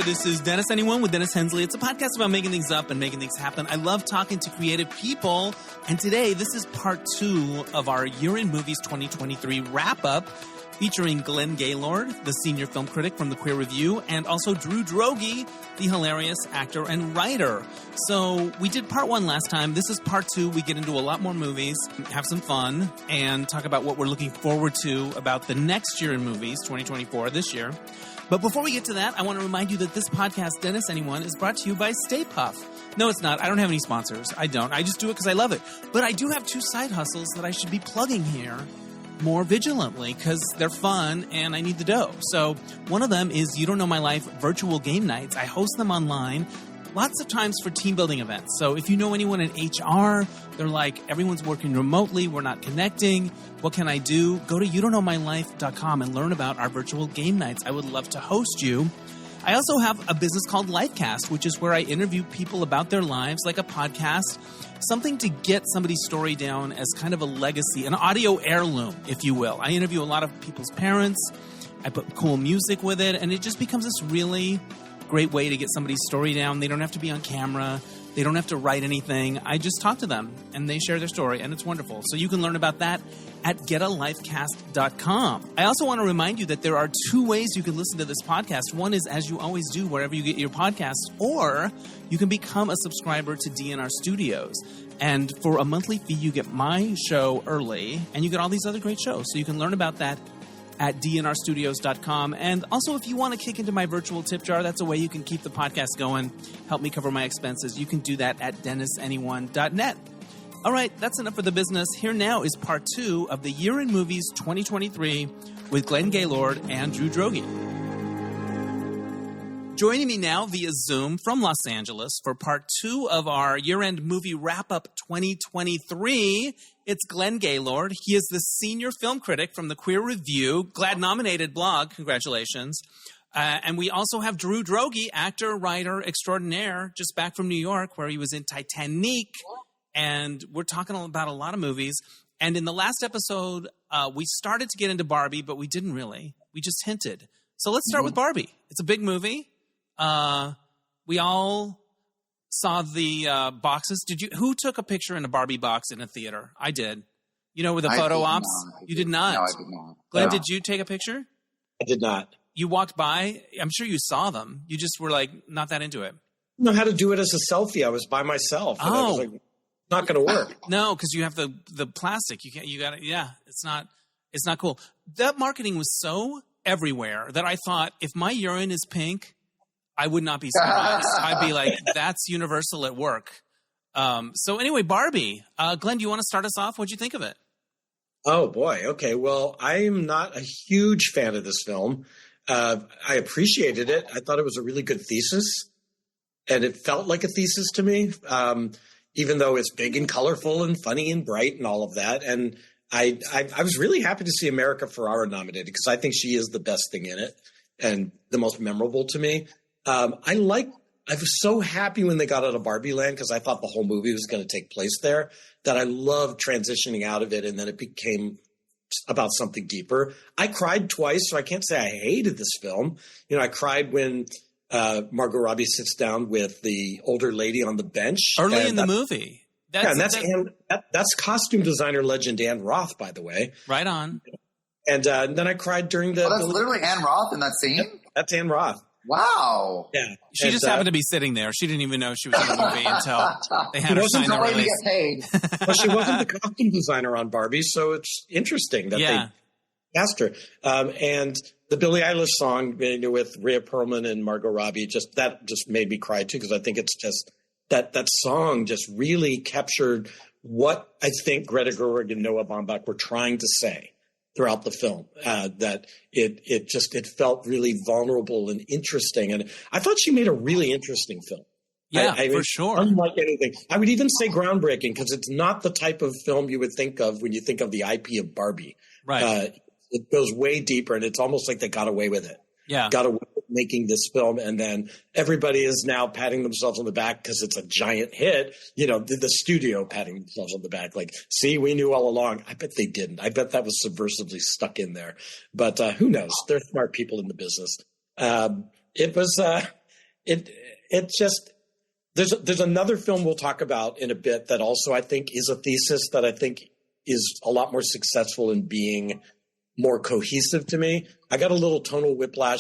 there. This is Dennis Anyone with Dennis Hensley. It's a podcast about making things up and making things happen. I love talking to creative people. And today, this is part 2 of our Year in Movies 2023 wrap-up, featuring Glenn Gaylord, the senior film critic from the Queer Review, and also Drew Droege, the hilarious actor and writer. So we did part 1 last time. This is part 2. We get into a lot more movies, have some fun, and talk about what we're looking forward to about the next Year in Movies, 2024, this year. But before we get to that, I want to remind you that this podcast, Dennis Anyone, is brought to you by Stay Puft. No, it's not. I don't have any sponsors. I don't. I just do it because I love it. But I do have 2 side hustles that I should be plugging here more vigilantly because they're fun and I need the dough. So one of them is You Don't Know My Life virtual game nights. I host them online lots of times for team building events. So if you know anyone in HR, they're like, everyone's working remotely, we're not connecting, what can I do? Go to youdon'tknowmylife.com and learn about our virtual game nights. I would love to host you. I also have a business called Lifecast, which is where I interview people about their lives, like a podcast, something to get somebody's story down as kind of a legacy, an audio heirloom, if you will. I interview a lot of people's parents. I put cool music with it, and it just becomes this really great way to get somebody's story down. They don't have to be on camera. They don't have to write anything. I just talk to them, and they share their story, and it's wonderful. So you can learn about that at getalifecast.com. I also want to remind you that there are 2 ways you can listen to this podcast. One is, as you always do, wherever you get your podcasts, or you can become a subscriber to DNR Studios. And for a monthly fee, you get my show early, and you get all these other great shows. So you can learn about that at dnrstudios.com. And also, if you want to kick into my virtual tip jar, that's a way you can keep the podcast going, help me cover my expenses. You can do that at dennisanyone.net. All right, that's enough for the business. Here now is part 2 of the Year in Movies 2023 with Glenn Gaylord and Drew Droege. Joining me now via Zoom from Los Angeles for part 2 of our year-end movie wrap-up 2023, it's Glenn Gaylord. He is the senior film critic from the Queer Review, GLAAD-nominated blog. Congratulations. And we also have Drew Droege, actor, writer extraordinaire, just back from New York, where he was in Titanic. And we're talking about a lot of movies. And in the last episode, we started to get into Barbie, but we didn't really. We just hinted. So let's start with Barbie. It's a big movie. We all saw the boxes. Who took a picture in a Barbie box in a theater? I did. You know, with the photo ops? You did not. No, I did not. Glenn, did you take a picture? I did not. You walked by? I'm sure you saw them. You just were like not that into it. I know how to do it as a selfie. I was by myself. And I was like, not going to work. No, because you have the plastic. You got it. Yeah, it's not cool. That marketing was so everywhere that I thought if my urine is pink, I would not be surprised. I'd be like, that's universal at work. So anyway, Barbie. Glenn, do you want to start us off? What'd you think of it? Oh, boy. Okay. Well, I am not a huge fan of this film. I appreciated it. I thought it was a really good thesis, and it felt like a thesis to me, even though it's big and colorful and funny and bright and all of that. And I was really happy to see America Ferrara nominated because I think she is the best thing in it and the most memorable to me. I was so happy when they got out of Barbie Land because I thought the whole movie was going to take place there, that I loved transitioning out of it, and then it became about something deeper. I cried twice, so I can't say I hated this film. You know, I cried when Margot Robbie sits down with the older lady on the bench. Early in the movie. That's costume designer legend Ann Roth, by the way. Right on. And then I cried during the... Oh, that's literally Ann Roth in that scene? Yep, that's Ann Roth. Wow. Yeah. She just happened to be sitting there. She didn't even know she was in the movie until they had her sign the release. To get paid. Well, she wasn't the costume designer on Barbie, so it's interesting that they cast her. And the Billie Eilish song with Rhea Perlman and Margot Robbie, just made me cry too, because I think it's just that song just really captured what I think Greta Gerwig and Noah Baumbach were trying to say throughout the film, that it felt really vulnerable and interesting. And I thought she made a really interesting film. Yeah, for sure. Unlike anything. I would even say groundbreaking, because it's not the type of film you would think of when you think of the IP of Barbie. Right. It goes way deeper, and it's almost like they got away with it. Yeah. Got away with making this film, and then everybody is now patting themselves on the back because it's a giant hit. You know, the studio patting themselves on the back, like, see, we knew all along. I bet they didn't. I bet that was subversively stuck in there. But who knows? They're smart people in the business. It was it just, there's another film we'll talk about in a bit that also I think is a thesis that I think is a lot more successful in being more cohesive to me. I got a little tonal whiplash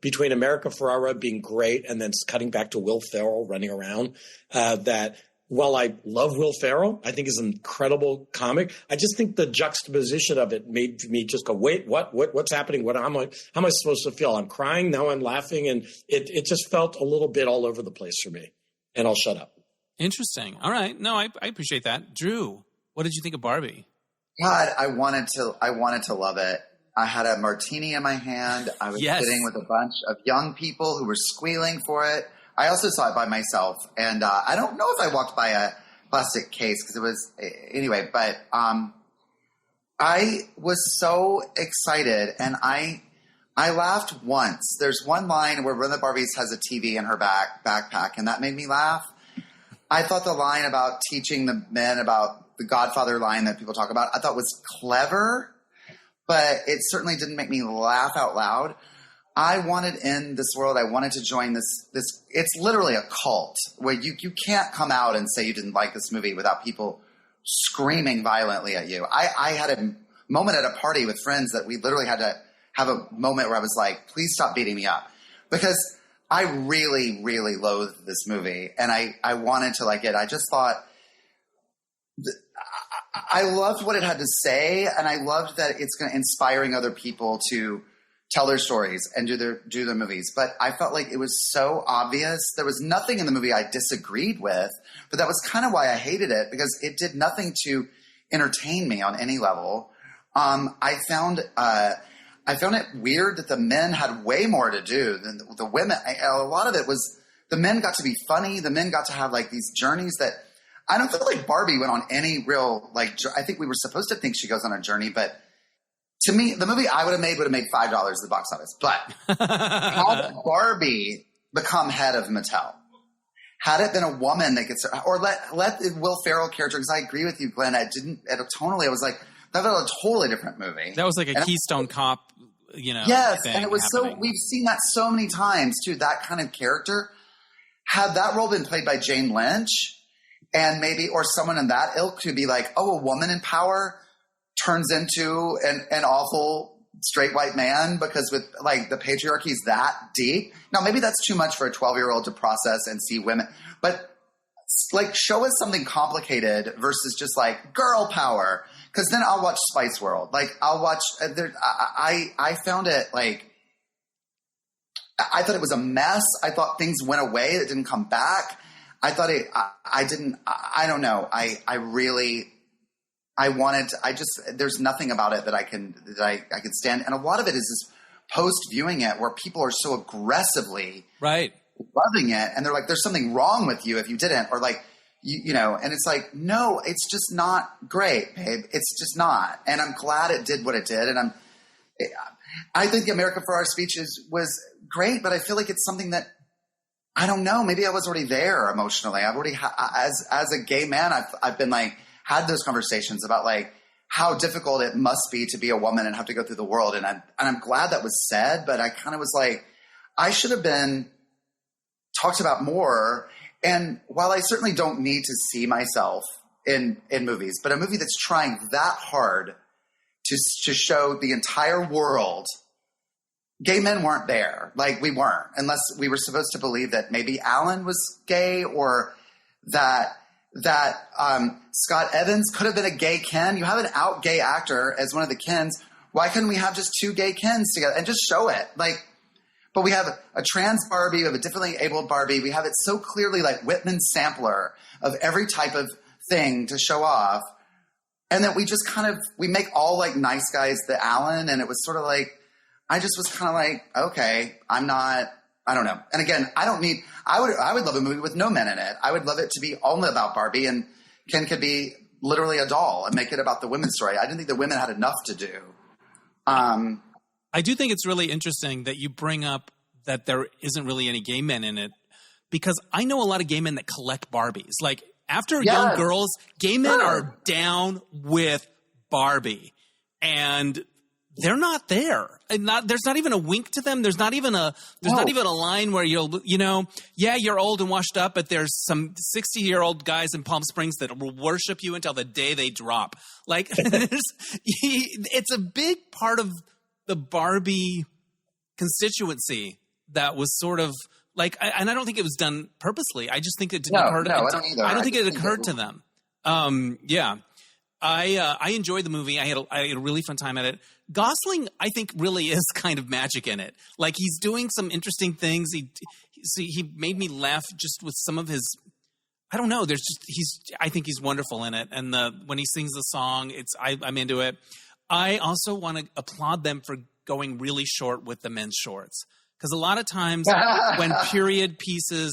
between America Ferrara being great and then cutting back to Will Ferrell running around. That while I love Will Ferrell, I think is an incredible comic. I just think the juxtaposition of it made me just go, wait, what's happening? How am I supposed to feel? I'm crying, now I'm laughing, and it just felt a little bit all over the place for me. And I'll shut up. Interesting. All right. No, I appreciate that. Drew, what did you think of Barbie? God, I wanted to love it. I had a martini in my hand. I was sitting with a bunch of young people who were squealing for it. I also saw it by myself, and I don't know if I walked by a plastic case because it was anyway. But I was so excited, and I laughed once. There's one line where one of the Barbies has a TV in her backpack, and that made me laugh. I thought the line about teaching the men about the Godfather line that people talk about, I thought was clever, but it certainly didn't make me laugh out loud. I wanted in this world, I wanted to join this, it's literally a cult where you can't come out and say you didn't like this movie without people screaming violently at you. I had a moment at a party with friends that we literally had to have a moment where I was like, please stop beating me up, because I really, really loathed this movie and I wanted to like it. I just thought, I loved what it had to say, and I loved that it's going to inspiring other people to tell their stories and do their movies. But I felt like it was so obvious. There was nothing in the movie I disagreed with, but that was kind of why I hated it, because it did nothing to entertain me on any level. I found it weird that the men had way more to do than the women. A lot of it was the men got to be funny. The men got to have like these journeys that I don't feel like Barbie went on any real, like, I think we were supposed to think she goes on a journey, but to me, the movie I would have made $5 at the box office. But had Barbie become head of Mattel, had it been a woman that gets, or let the Will Ferrell character, because I agree with you, Glenn, tonally, I was like, that was a totally different movie. That was like a Keystone Cop, Yes, and it was happening. We've seen that so many times too, that kind of character. Had that role been played by Jane Lynch, and maybe, or someone in that ilk to be like, oh, a woman in power turns into an awful straight white man because with like the patriarchy is that deep. Now, maybe that's too much for a 12-year-old to process and see women, but like show us something complicated versus just like girl power. Cause then I'll watch Spice World. Like I'll watch, I found it like, I thought it was a mess. I thought things went away that didn't come back. I thought I don't know. There's nothing about it that I could stand. And a lot of it is just post viewing it where people are so aggressively loving it. And they're like, there's something wrong with you if you didn't, or like, and it's like, no, it's just not great, babe. It's just not. And I'm glad it did what it did. And I think the America Ferrari speech was great, but I feel like it's something that, I don't know. Maybe I was already there emotionally. I've already, as a gay man, I've been like, had those conversations about like how difficult it must be to be a woman and have to go through the world. And I'm glad that was said, but I kind of was like, I should have been talked about more. And while I certainly don't need to see myself in movies, but a movie that's trying that hard to show the entire world, gay men weren't there. Like we weren't, unless we were supposed to believe that maybe Alan was gay or that Scott Evans could have been a gay Ken. You have an out gay actor as one of the Kens. Why couldn't we have just two gay Kens together and just show it? Like, but we have a trans Barbie, we have a differently abled Barbie. We have it so clearly like Whitman's sampler of every type of thing to show off. And then we just we make all like nice guys the Alan. And it was sort of like, I just was kind of like, okay, I don't know. And again, I would love a movie with no men in it. I would love it to be only about Barbie and Ken could be literally a doll and make it about the women's story. I didn't think the women had enough to do. I do think it's really interesting that you bring up that there isn't really any gay men in it, because I know a lot of gay men that collect Barbies. Like after young girls, gay men are down with Barbie. And they're not there. And there's not even a wink to them. There's not even a line where you're old and washed up, but there's some 60-year-old guys in Palm Springs that will worship you until the day they drop. Like, it's a big part of the Barbie constituency that was sort of like, and I don't think it was done purposely. I just think it didn't occur to them. I don't think it occurred to them. I enjoyed the movie. I had a really fun time at it. Gosling, I think, really is kind of magic in it. Like, he's doing some interesting things. He made me laugh just with some of his. I don't know. I think he's wonderful in it. And when he sings the song, I'm into it. I also want to applaud them for going really short with the men's shorts, because a lot of times when period pieces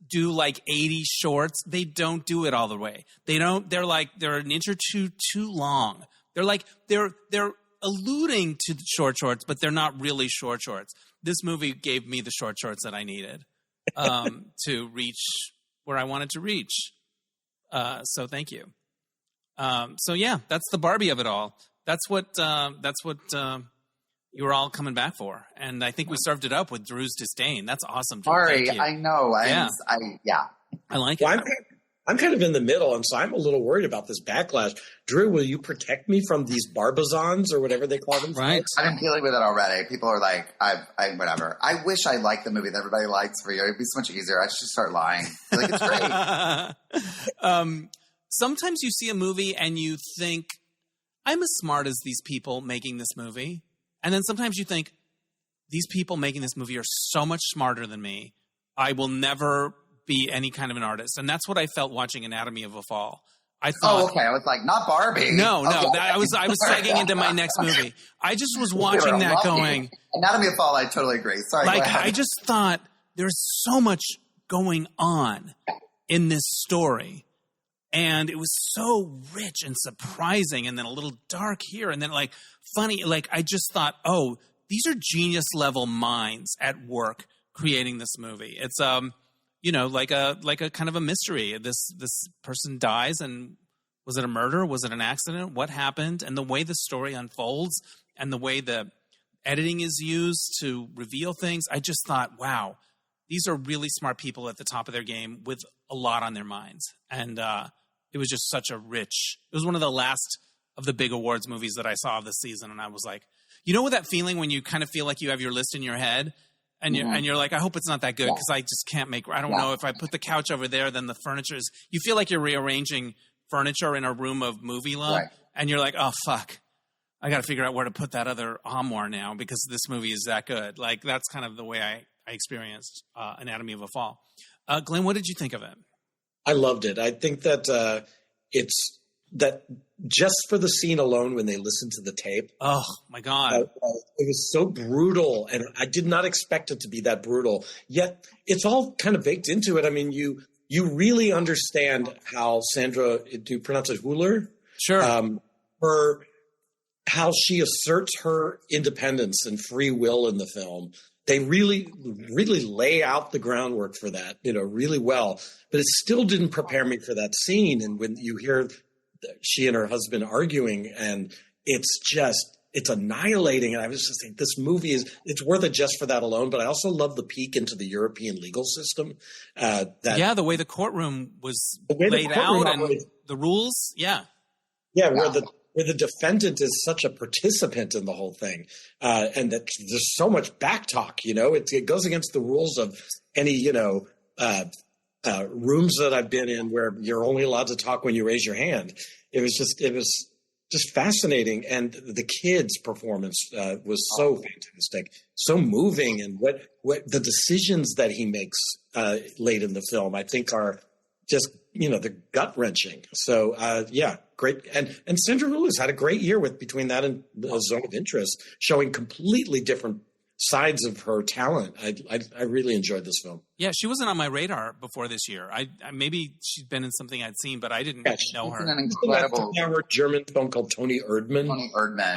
do like 80 shorts, they don't do it all the way. They're an inch or two too long. They're alluding to short shorts, but they're not really short shorts. This movie gave me the short shorts that I needed to reach where I wanted to reach. So thank you. So yeah, that's the Barbie of it all. That's what you were all coming back for. And I think we served it up with Drew's disdain. That's awesome. Drew. Sorry, I know. I like it. Well, I'm kind of in the middle, and so I'm a little worried about this backlash. Drew, will you protect me from these Barbizons or whatever they call them? Right. I've been dealing with it already. People are like, whatever. I wish I liked the movie that everybody likes for you. It'd be so much easier. I should just start lying. Like, it's great. Sometimes you see a movie and you think, I'm as smart as these people making this movie. And then sometimes you think, these people making this movie are so much smarter than me. I will never be any kind of an artist. And that's what I felt watching Anatomy of a Fall. I thought, okay. I was like, not Barbie. No. Okay. I was segging into my next movie. I just was watching that going. Anatomy of a Fall, I totally agree. Sorry. Like, I just thought there's so much going on in this story. And it was so rich and surprising, and then a little dark here, and then like funny. Like, I just thought, oh, these are genius level minds at work creating this movie. It's like a kind of a mystery. This person dies, and was it a murder? Was it an accident? What happened? And the way the story unfolds, and the way the editing is used to reveal things, I just thought, wow, these are really smart people at the top of their game with a lot on their minds. And it was just such a rich. It was one of the last of the big awards movies that I saw this season, and I was like, what that feeling when you kind of feel like you have your list in your head, and you're like, I hope it's not that good, because I just can't make. I don't know if I put the couch over there, then the furniture is. You feel like you're rearranging furniture in a room of movie love, and you're like, oh fuck, I got to figure out where to put that other armoire now because this movie is that good. Like, that's kind of the way I experienced Anatomy of a Fall. Glenn, what did you think of it? I loved it. I think that it's that just for the scene alone when they listen to the tape. Oh, my God. It was so brutal, and I did not expect it to be that brutal. Yet it's all kind of baked into it. I mean, you really understand how Sandra, do you pronounce it Hüller? Sure. How she asserts her independence and free will in the film. They really, really lay out the groundwork for that, really well. But it still didn't prepare me for that scene. And when you hear she and her husband arguing, and it's annihilating. And I was just saying, this movie it's worth it just for that alone. But I also love the peek into the European legal system. The way the courtroom was laid out and the rules. Yeah. Yeah. Where the defendant is such a participant in the whole thing, and that there's so much backtalk, it goes against the rules of any, rooms that I've been in where you're only allowed to talk when you raise your hand. It was just fascinating. And the kid's performance was so fantastic, so moving. And what the decisions that he makes late in the film, I think are just, they're gut wrenching. So, great. And Sandra Hüller's had a great year between that and the Zone of Interest, showing completely different sides of her talent. I really enjoyed this film. Yeah, she wasn't on my radar before this year. I maybe she's been in something I'd seen, but I didn't know her. An incredible 3-hour German film called Toni Erdmann.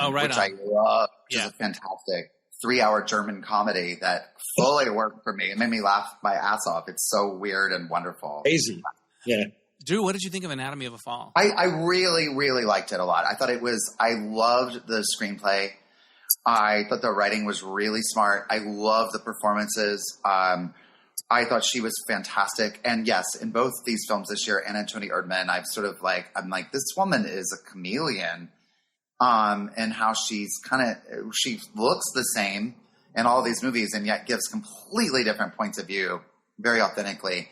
Oh, right, which I love. Which is a fantastic 3-hour German comedy that fully worked for me. It made me laugh my ass off. It's so weird and wonderful. Crazy. Yeah. Drew, what did you think of Anatomy of a Fall? I really, really liked it a lot. I thought I loved the screenplay. I thought the writing was really smart. I love the performances. I thought she was fantastic. And yes, in both these films this year and in Tony Erdmann, I'm like, this woman is a chameleon. And how she looks the same in all these movies and yet gives completely different points of view very authentically.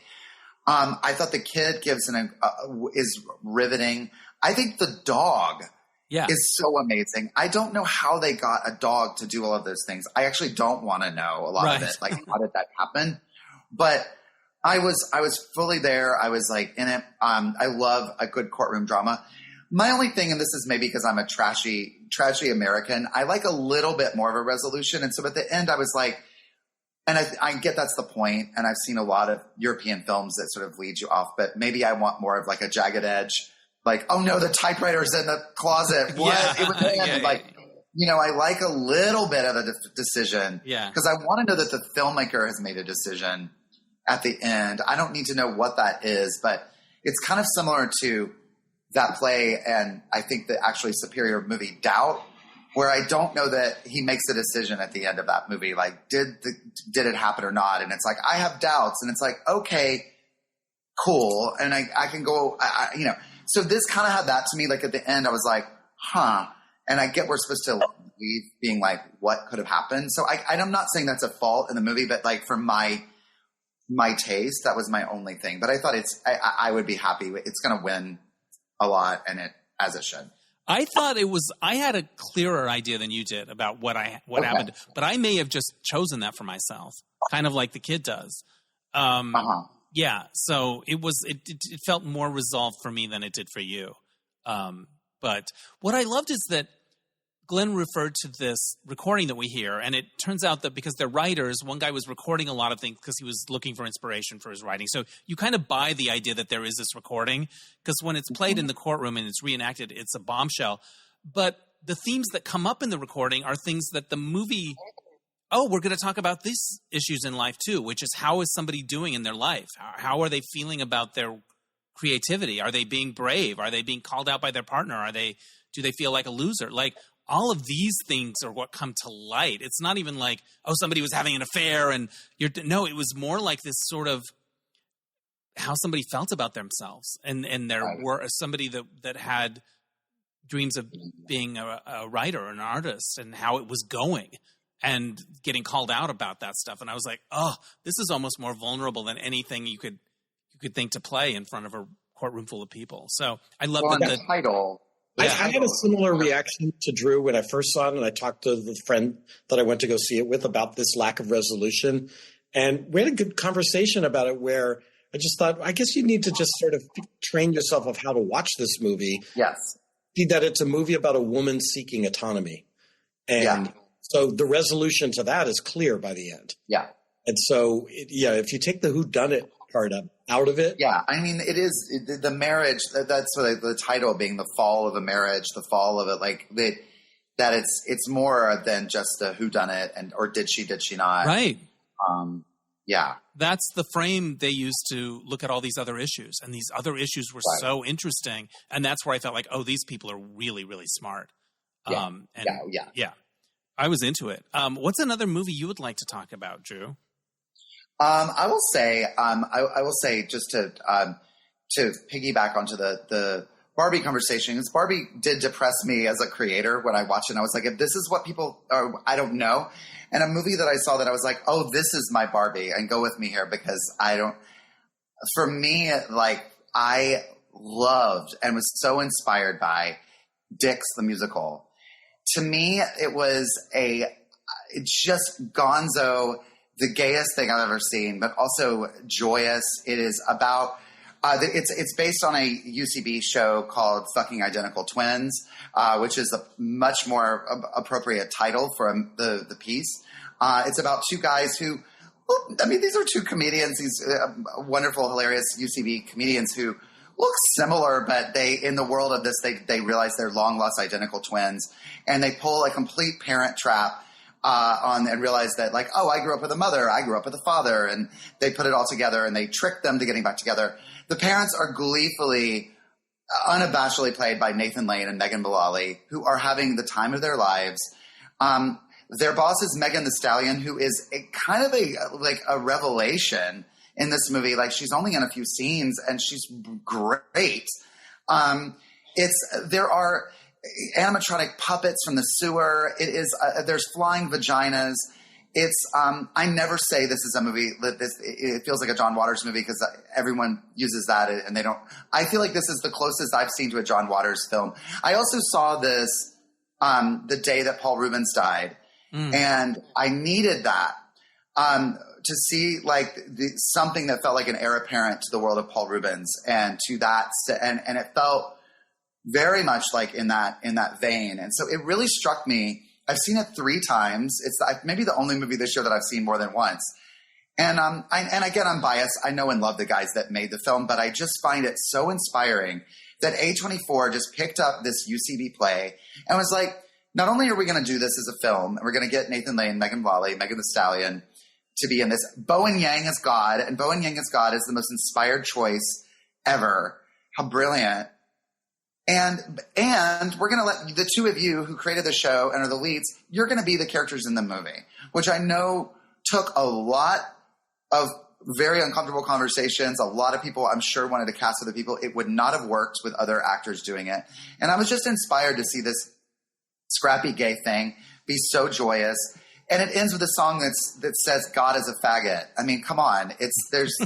I thought the kid is riveting. I think the dog is so amazing. I don't know how they got a dog to do all of those things. I actually don't want to know a lot of it. Like, how did that happen? But I was fully there. I was like in it. I love a good courtroom drama. My only thing, and this is maybe because I'm a trashy American, I like a little bit more of a resolution. And so at the end, I was like, and I get that's the point. And I've seen a lot of European films that sort of lead you off, but maybe I want more of like a jagged edge. Like, oh no, the typewriter's in the closet. What? Yeah. It was like, you know, I like a little bit of a decision. Yeah. Because I want to know that the filmmaker has made a decision at the end. I don't need to know what that is, but it's kind of similar to that play and I think the actually superior movie Doubt, where I don't know that he makes a decision at the end of that movie. Like, did it happen or not? And it's like, I have doubts. And it's like, okay, cool. And I can go, you know. So this kind of had that to me. Like at the end, I was like, huh. And I get we're supposed to leave being like, what could have happened? So I'm not saying that's a fault in the movie, but like for my taste, that was my only thing. But I thought I would be happy. It's going to win a lot, and as it should. I thought I had a clearer idea than you did about what happened, but I may have just chosen that for myself, kind of like the kid does. Yeah. So it felt more resolved for me than it did for you. But what I loved is that Glenn referred to this recording that we hear, and it turns out that because they're writers, one guy was recording a lot of things because he was looking for inspiration for his writing. So you kind of buy the idea that there is this recording, because when it's played in the courtroom and it's reenacted, it's a bombshell. But the themes that come up in the recording are things that the movie, we're going to talk about these issues in life too, which is how is somebody doing in their life? How are they feeling about their creativity? Are they being brave? Are they being called out by their partner? Do they feel like a loser? Like, all of these things are what come to light. It's not even like, somebody was having an affair and no, it was more like this sort of how somebody felt about themselves and there were somebody that had dreams of being a writer or an artist and how it was going and getting called out about that stuff. And I was like, this is almost more vulnerable than anything you could think to play in front of a courtroom full of people. So I love that the title. Yeah. I had a similar reaction to Drew when I first saw it, and I talked to the friend that I went to go see it with about this lack of resolution. And we had a good conversation about it where I just thought, I guess you need to just sort of train yourself of how to watch this movie. Yes. See that it's a movie about a woman seeking autonomy. And so the resolution to that is clear by the end. Yeah. And so, if you take the whodunit part out of it. Yeah, I mean, it is the marriage. That's what the title being the fall of a marriage, the fall of it. Like that, it's more than just a whodunit or did she not? Right. Yeah, that's the frame they used to look at all these other issues, and these other issues were so interesting, and that's where I felt like, these people are really, really smart. Yeah. Yeah. I was into it. What's another movie you would like to talk about, Drew? I will say just to piggyback onto the Barbie conversation, because Barbie did depress me as a creator when I watched it. And I was like, if this is what people are, I don't know. And a movie that I saw that I was like, this is my Barbie, and go with me here, because for me, like, I loved and was so inspired by Dix the musical. To me, it was just gonzo, the gayest thing I've ever seen, but also joyous. It is about it's based on a UCB show called Fucking Identical Twins, which is a much more appropriate title for the piece. It's about two guys who, these are two comedians, these wonderful, hilarious UCB comedians who look similar, but in the world of this, they realize they're long lost identical twins, and they pull a complete parent trap and realize that, like, I grew up with a mother, I grew up with a father, and they put it all together and they trick them to getting back together. The parents are gleefully, unabashedly played by Nathan Lane and Megan Mullally, who are having the time of their lives. Their boss is Megan Thee Stallion, who is kind of a revelation in this movie. Like, she's only in a few scenes and she's great. There are animatronic puppets from the sewer. There's flying vaginas. I never say this is a movie that it feels like a John Waters movie because everyone uses that and they don't. I feel like this is the closest I've seen to a John Waters film. I also saw this the day that Paul Rubens died, and I needed that to see like something that felt like an heir apparent to the world of Paul Rubens and to that, and it felt very much like in that vein, and so it really struck me. I've seen it 3 times. It's maybe the only movie this year that I've seen more than once. And again, I'm biased. I know and love the guys that made the film, but I just find it so inspiring that A24 just picked up this UCB play and was like, not only are we going to do this as a film, and we're going to get Nathan Lane, Megan Mullally, Megan Thee Stallion to be in this. Bowen Yang as God, and Bowen Yang as God is the most inspired choice ever. How brilliant. And we're going to let the 2 of you who created the show and are the leads, you're going to be the characters in the movie, which I know took a lot of very uncomfortable conversations. A lot of people, I'm sure, wanted to cast other people. It would not have worked with other actors doing it. And I was just inspired to see this scrappy gay thing be so joyous. And it ends with a song that says God is a faggot. I mean, come on. There's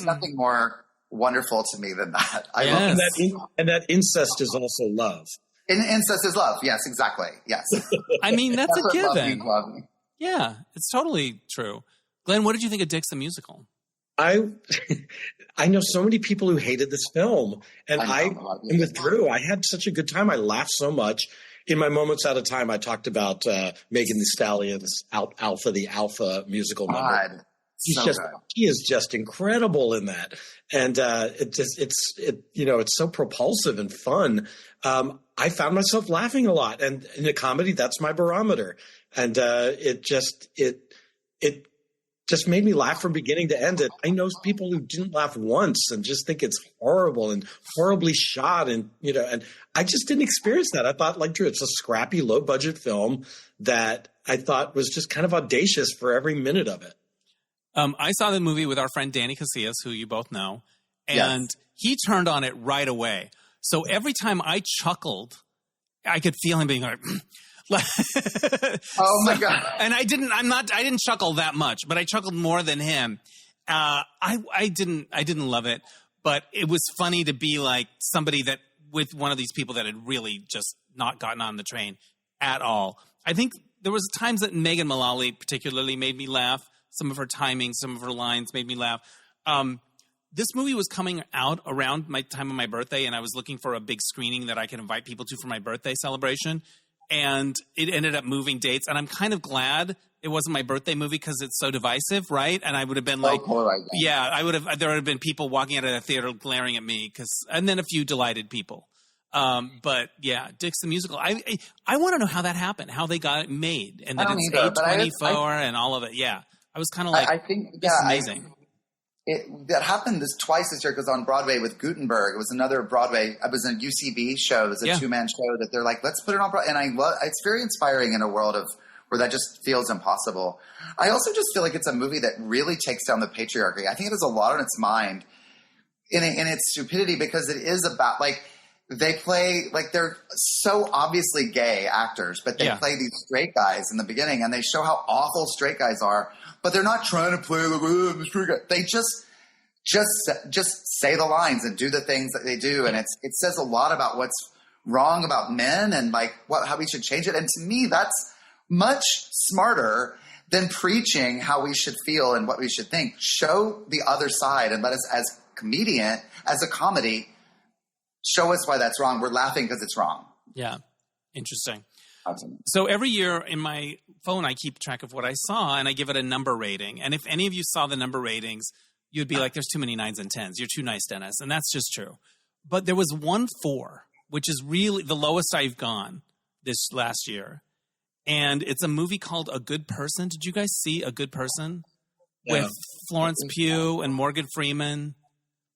nothing more wonderful to me than that. I love that. And that incest is also love. And incest is love. Yes, exactly. Yes. I mean, that's a given. Love me. Yeah, it's totally true. Glenn, what did you think of Dix the Musical? I know so many people who hated this film, and and with Drew, I had such a good time. I laughed so much. In my moments out of time, I talked about Megan Thee Stallion's Alpha, the Alpha musical number. He is just incredible in that, and it's so propulsive and fun. I found myself laughing a lot, and in a comedy, that's my barometer, and it just made me laugh from beginning to end. I know people who didn't laugh once and just think it's horrible and horribly shot, and I just didn't experience that. I thought, like Drew, it's a scrappy, low budget film that I thought was just kind of audacious for every minute of it. I saw the movie with our friend Danny Casillas, who you both know, and he turned on it right away. So every time I chuckled, I could feel him being like, oh my God. And I didn't chuckle that much, but I chuckled more than him. I didn't love it, but it was funny to be like somebody that with one of these people that had really just not gotten on the train at all. I think there was times that Megan Mullally particularly made me laugh. Some of her timing, some of her lines made me laugh. This movie was coming out around my time of my birthday, and I was looking for a big screening that I could invite people to for my birthday celebration. And it ended up moving dates. And I'm kind of glad it wasn't my birthday movie because it's so divisive, right? And I would have been like, there would have been people walking out of the theater glaring at me and then a few delighted people. But yeah, Dix the Musical. I want to know how that happened, how they got it made, and that it's A24 and all of it. Yeah. I was kind of like, I think, amazing. That happened twice this year because on Broadway with Gutenberg, it was another Broadway. It was a UCB show. It was a 2-man show that they're like, let's put it on Broadway. And it's very inspiring in a world where that just feels impossible. I also just feel like it's a movie that really takes down the patriarchy. I think it has a lot on its mind in its stupidity because it is about like they play like they're so obviously gay actors, but they play these straight guys in the beginning and they show how awful straight guys are. But they're not trying to play the street guy. They just say the lines and do the things that they do, and it says a lot about what's wrong about men and like how we should change it. And to me, that's much smarter than preaching how we should feel and what we should think. Show the other side and let us, as a comedy, show us why that's wrong. We're laughing because it's wrong. Yeah, interesting. So every year in my phone, I keep track of what I saw, and I give it a number rating. And if any of you saw the number ratings, you'd be like, there's too many 9s and 10s. You're too nice, Dennis. And that's just true. But there was 1 4, which is really the lowest I've gone this last year. And it's a movie called A Good Person. Did you guys see A Good Person? No. With Florence Pugh and Morgan Freeman?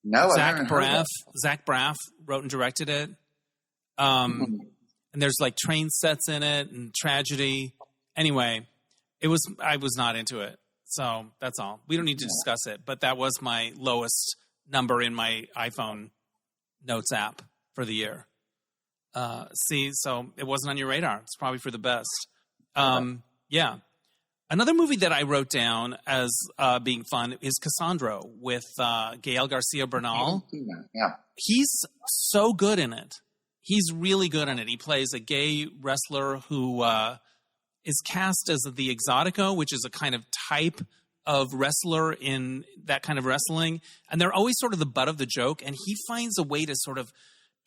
No, Zach Braff wrote and directed it. And there's like train sets in it and tragedy. Anyway, I was not into it. So that's all. We don't need to discuss it, but that was my lowest number in my iPhone notes app for the year. So it wasn't on your radar. It's probably for the best. Yeah. Another movie that I wrote down as being fun is Cassandro with Gael Garcia Bernal. Yeah. He's so good in it. He's really good in it. He plays a gay wrestler who is cast as the Exotico, which is a kind of type of wrestler in that kind of wrestling. And they're always sort of the butt of the joke. And he finds a way to sort of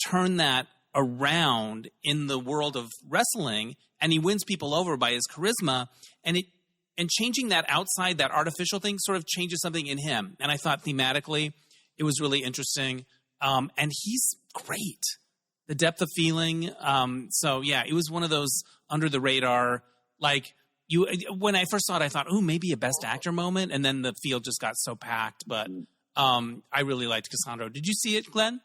turn that around in the world of wrestling. And he wins people over by his charisma. And changing that outside, that artificial thing, sort of changes something in him. And I thought thematically it was really interesting. And he's great. The depth of feeling. So, yeah, it was one of those under the radar, like when I first saw it, I thought, oh, maybe a best actor moment. And then the field just got so packed. But I really liked Cassandro. Did you see it, Glenn?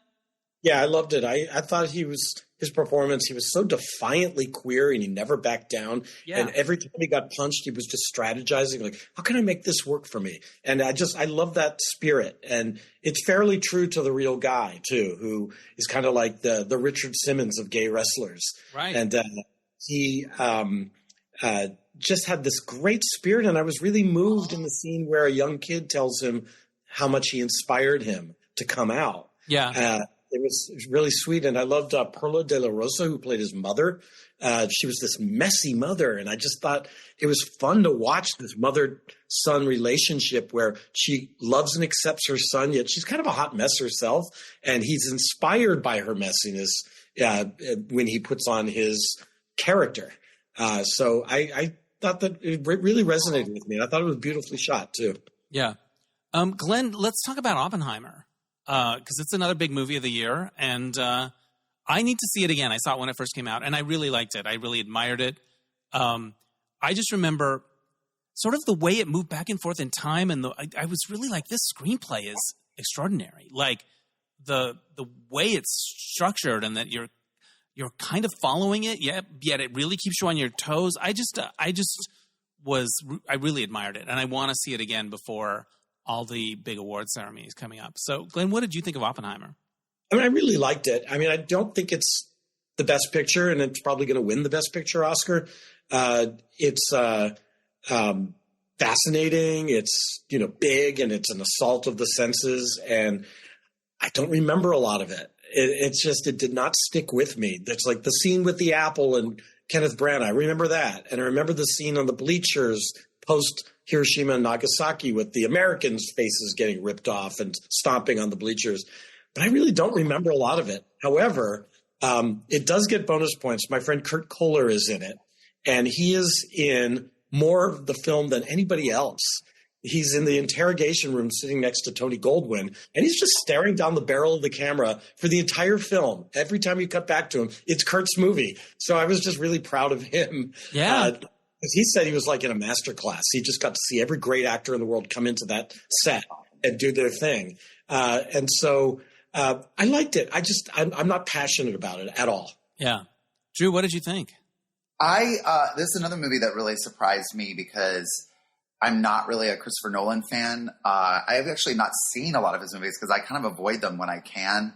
Yeah, I loved it. I thought his performance, he was so defiantly queer and he never backed down. Yeah. And every time he got punched, he was just strategizing, like, how can I make this work for me? And I love that spirit. And it's fairly true to the real guy, too, who is kind of like the Richard Simmons of gay wrestlers. Right. And he just had this great spirit. And I was really moved in the scene where a young kid tells him how much he inspired him to come out. Yeah. It was really sweet, and I loved Perla de la Rosa, who played his mother. She was this messy mother, and I just thought it was fun to watch this mother-son relationship where she loves and accepts her son, yet she's kind of a hot mess herself, and he's inspired by her messiness when he puts on his character. So I thought that it really resonated with me, and I thought it was beautifully shot, too. Yeah. Glenn, let's talk about Oppenheimer. Because it's another big movie of the year, and I need to see it again. I saw it when it first came out, and I really liked it. I really admired it. I just remember sort of the way it moved back and forth in time, and I was really like, this screenplay is extraordinary. Like the way it's structured, and that you're kind of following it, yet it really keeps you on your toes. I really admired it, and I want to see it again before all the big award ceremonies coming up. So, Glenn, what did you think of Oppenheimer? I mean, I really liked it. I mean, I don't think it's the best picture, and it's probably going to win the best picture Oscar. It's fascinating. It's, big, and it's an assault of the senses. And I don't remember a lot of it. It did not stick with me. It's like the scene with the apple and Kenneth Branagh. I remember that. And I remember the scene on the bleachers post Hiroshima and Nagasaki with the Americans' faces getting ripped off and stomping on the bleachers. But I really don't remember a lot of it. However, it does get bonus points. My friend Kurt Kohler is in it, and he is in more of the film than anybody else. He's in the interrogation room sitting next to Tony Goldwyn, and he's just staring down the barrel of the camera for the entire film. Every time you cut back to him, it's Kurt's movie. So I was just really proud of him. Yeah. Because he said he was like in a master class. He just got to see every great actor in the world come into that set and do their thing. And so I liked it. I'm not passionate about it at all. Yeah. Drew, what did you think? This is another movie that really surprised me because I'm not really a Christopher Nolan fan. I've actually not seen a lot of his movies because I kind of avoid them when I can.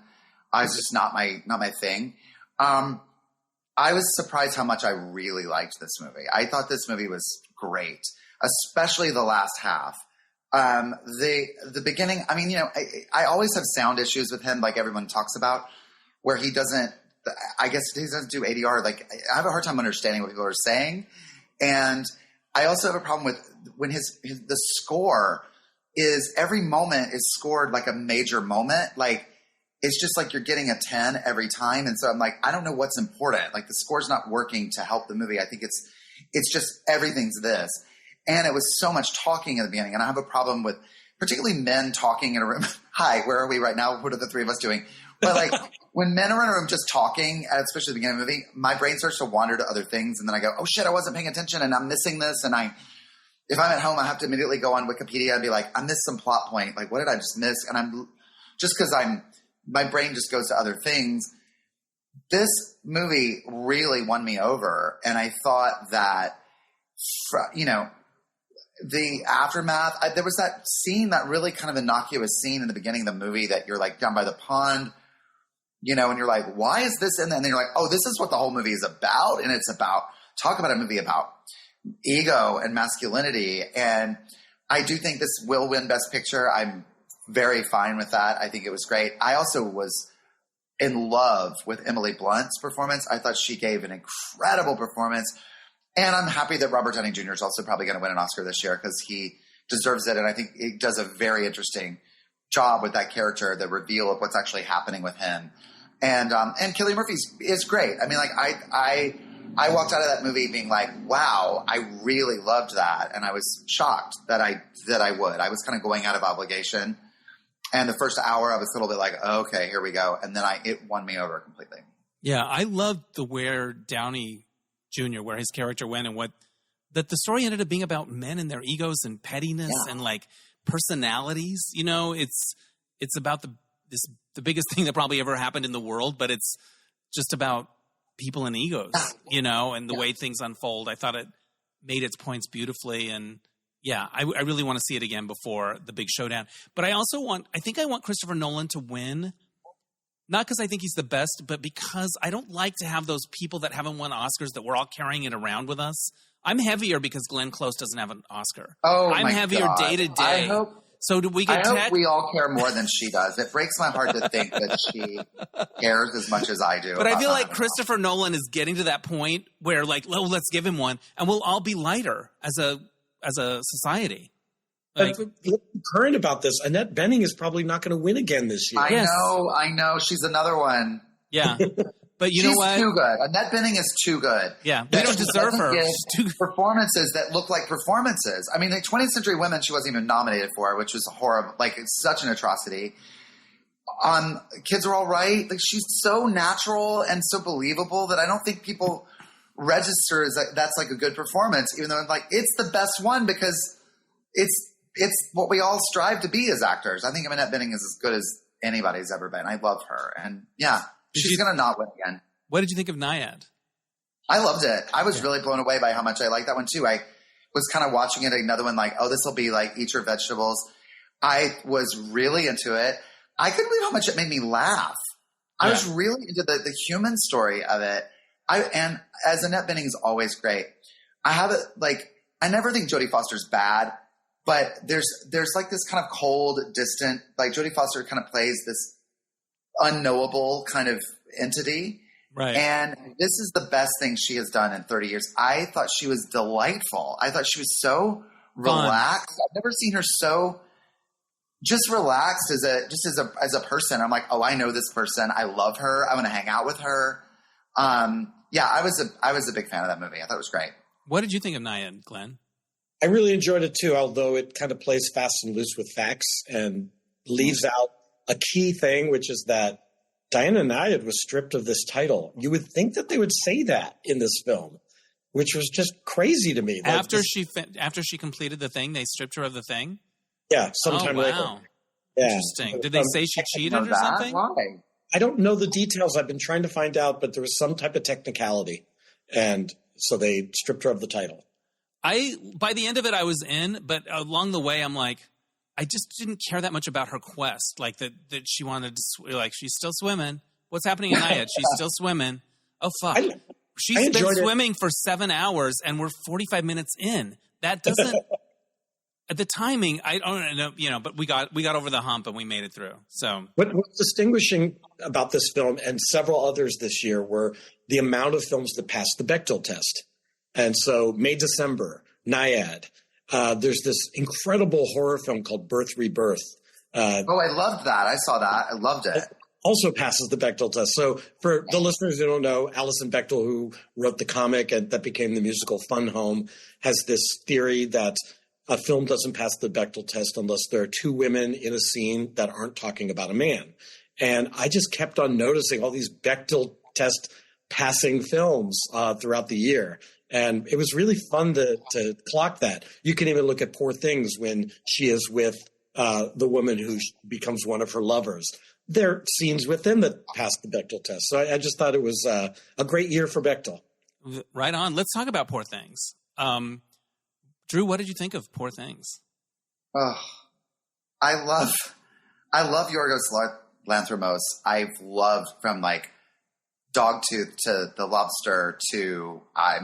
It's just not my thing. I was surprised how much I really liked this movie. I thought this movie was great, especially the last half. The beginning, I mean, I always have sound issues with him, like everyone talks about, where he doesn't do ADR. Like, I have a hard time understanding what people are saying. And I also have a problem with when the score is, every moment is scored like a major moment. Like, it's just like you're getting a 10 every time. And so I'm like, I don't know what's important. Like, the score's not working to help the movie. I think it's just everything's this. And it was so much talking at the beginning. And I have a problem with particularly men talking in a room. Hi, where are we right now? What are the three of us doing? But like when men are in a room just talking, especially at the beginning of the movie, my brain starts to wander to other things. And then I go, oh shit, I wasn't paying attention and I'm missing this. And if I'm at home, I have to immediately go on Wikipedia and be like, I missed some plot point. Like, what did I just miss? And I'm just because my brain just goes to other things. This movie really won me over. And I thought that the aftermath. There was that scene, that really kind of innocuous scene in the beginning of the movie that you're like down by the pond, and you're like, why is this in there? And then you're like, oh, this is what the whole movie is about. And it's talk about a movie about ego and masculinity. And I do think this will win Best Picture. I'm very fine with that. I think it was great. I also was in love with Emily Blunt's performance. I thought she gave an incredible performance. And I'm happy that Robert Downey Jr. is also probably going to win an Oscar this year because he deserves it. And I think it does a very interesting job with that character, the reveal of what's actually happening with him. And Cillian Murphy is great. I mean, like I walked out of that movie being like, wow, I really loved that. And I was shocked that I would. I was kind of going out of obligation. And the first hour I was a little bit like, oh, okay, here we go. And then it won me over completely. Yeah, I loved where Downey Jr., where his character went, and that the story ended up being about men and their egos and pettiness and like personalities. It's about the biggest thing that probably ever happened in the world, but it's just about people and egos, and the way things unfold. I thought it made its points beautifully. And yeah, I really want to see it again before the big showdown. But I want Christopher Nolan to win. Not because I think he's the best, but because I don't like to have those people that haven't won Oscars that we're all carrying it around with us. I'm heavier because Glenn Close doesn't have an Oscar. Oh, I'm heavier day to day. So do we get? I hope we all care more than she does. It breaks my heart to think that she cares as much as I do. But I feel like Christopher Nolan is getting to that point where, like, well, let's give him one, and we'll all be lighter as a society. Like, current about this, Annette Bening is probably not going to win again this year. I know. She's another one. Yeah. But you know what? She's too good. Annette Bening is too good. Yeah. We don't deserve her. Performances that look like performances. I mean, like 20th Century Women, she wasn't even nominated for, which was horrible. Like, it's such an atrocity. Kids Are All Right. Like, she's so natural and so believable that I don't think people register as that's like a good performance, even though like it's the best one because it's what we all strive to be as actors. I think Annette Bening is as good as anybody's ever been. I love her. And yeah, she's going to not win again. What did you think of NYAD? I loved it. I was really blown away by how much I liked that one too. I was kind of watching it, another one like, oh, this will be like Eat Your Vegetables. I was really into it. I couldn't believe how much it made me laugh. I was really into the human story of it. And as Annette Bening is always great. I never think Jodie Foster's bad. But there's like this kind of cold, distant, like Jodie Foster kind of plays this unknowable kind of entity. Right. And this is the best thing she has done in 30 years. I thought she was delightful. I thought she was so relaxed. I've never seen her so just relaxed as a person. I'm like, oh, I know this person. I love her. I want to hang out with her. Yeah, I was a big fan of that movie. I thought it was great. What did you think of NYAD, Glenn? I really enjoyed it too, although it kind of plays fast and loose with facts and leaves out a key thing, which is that Diana Nyad was stripped of this title. You would think that they would say that in this film, which was just crazy to me. After she completed the thing, they stripped her of the thing? Yeah, sometime later. Yeah. Interesting. Did they say she cheated or something? Why? I don't know the details. I've been trying to find out, but there was some type of technicality. And so they stripped her of the title. By the end of it, I was in, but along the way, I'm like, I just didn't care that much about her quest. Like that she wanted to, like, she's still swimming. What's happening in NYAD? She's still swimming. Oh, fuck. She's been swimming for 7 hours and we're 45 minutes in. That doesn't, at the timing, I don't know, but we got over the hump and we made it through. So what's distinguishing about this film and several others this year were the amount of films that passed the Bechdel test. And so May, December, NYAD. There's this incredible horror film called Birth, Rebirth. I loved that. I saw that. I loved it. Also passes the Bechdel test. So for the listeners who don't know, Alison Bechdel, who wrote the comic and that became the musical Fun Home, has this theory that a film doesn't pass the Bechdel test unless there are two women in a scene that aren't talking about a man. And I just kept on noticing all these Bechdel test passing films throughout the year. And it was really fun to clock that. You can even look at Poor Things when she is with the woman who becomes one of her lovers. There are scenes with them that passed the Bechdel test. So I just thought it was a great year for Bechdel. Right on. Let's talk about Poor Things. Drew, what did you think of Poor Things? Oh, I love Yorgos Lanthimos. I've loved from like Dogtooth to The Lobster to, I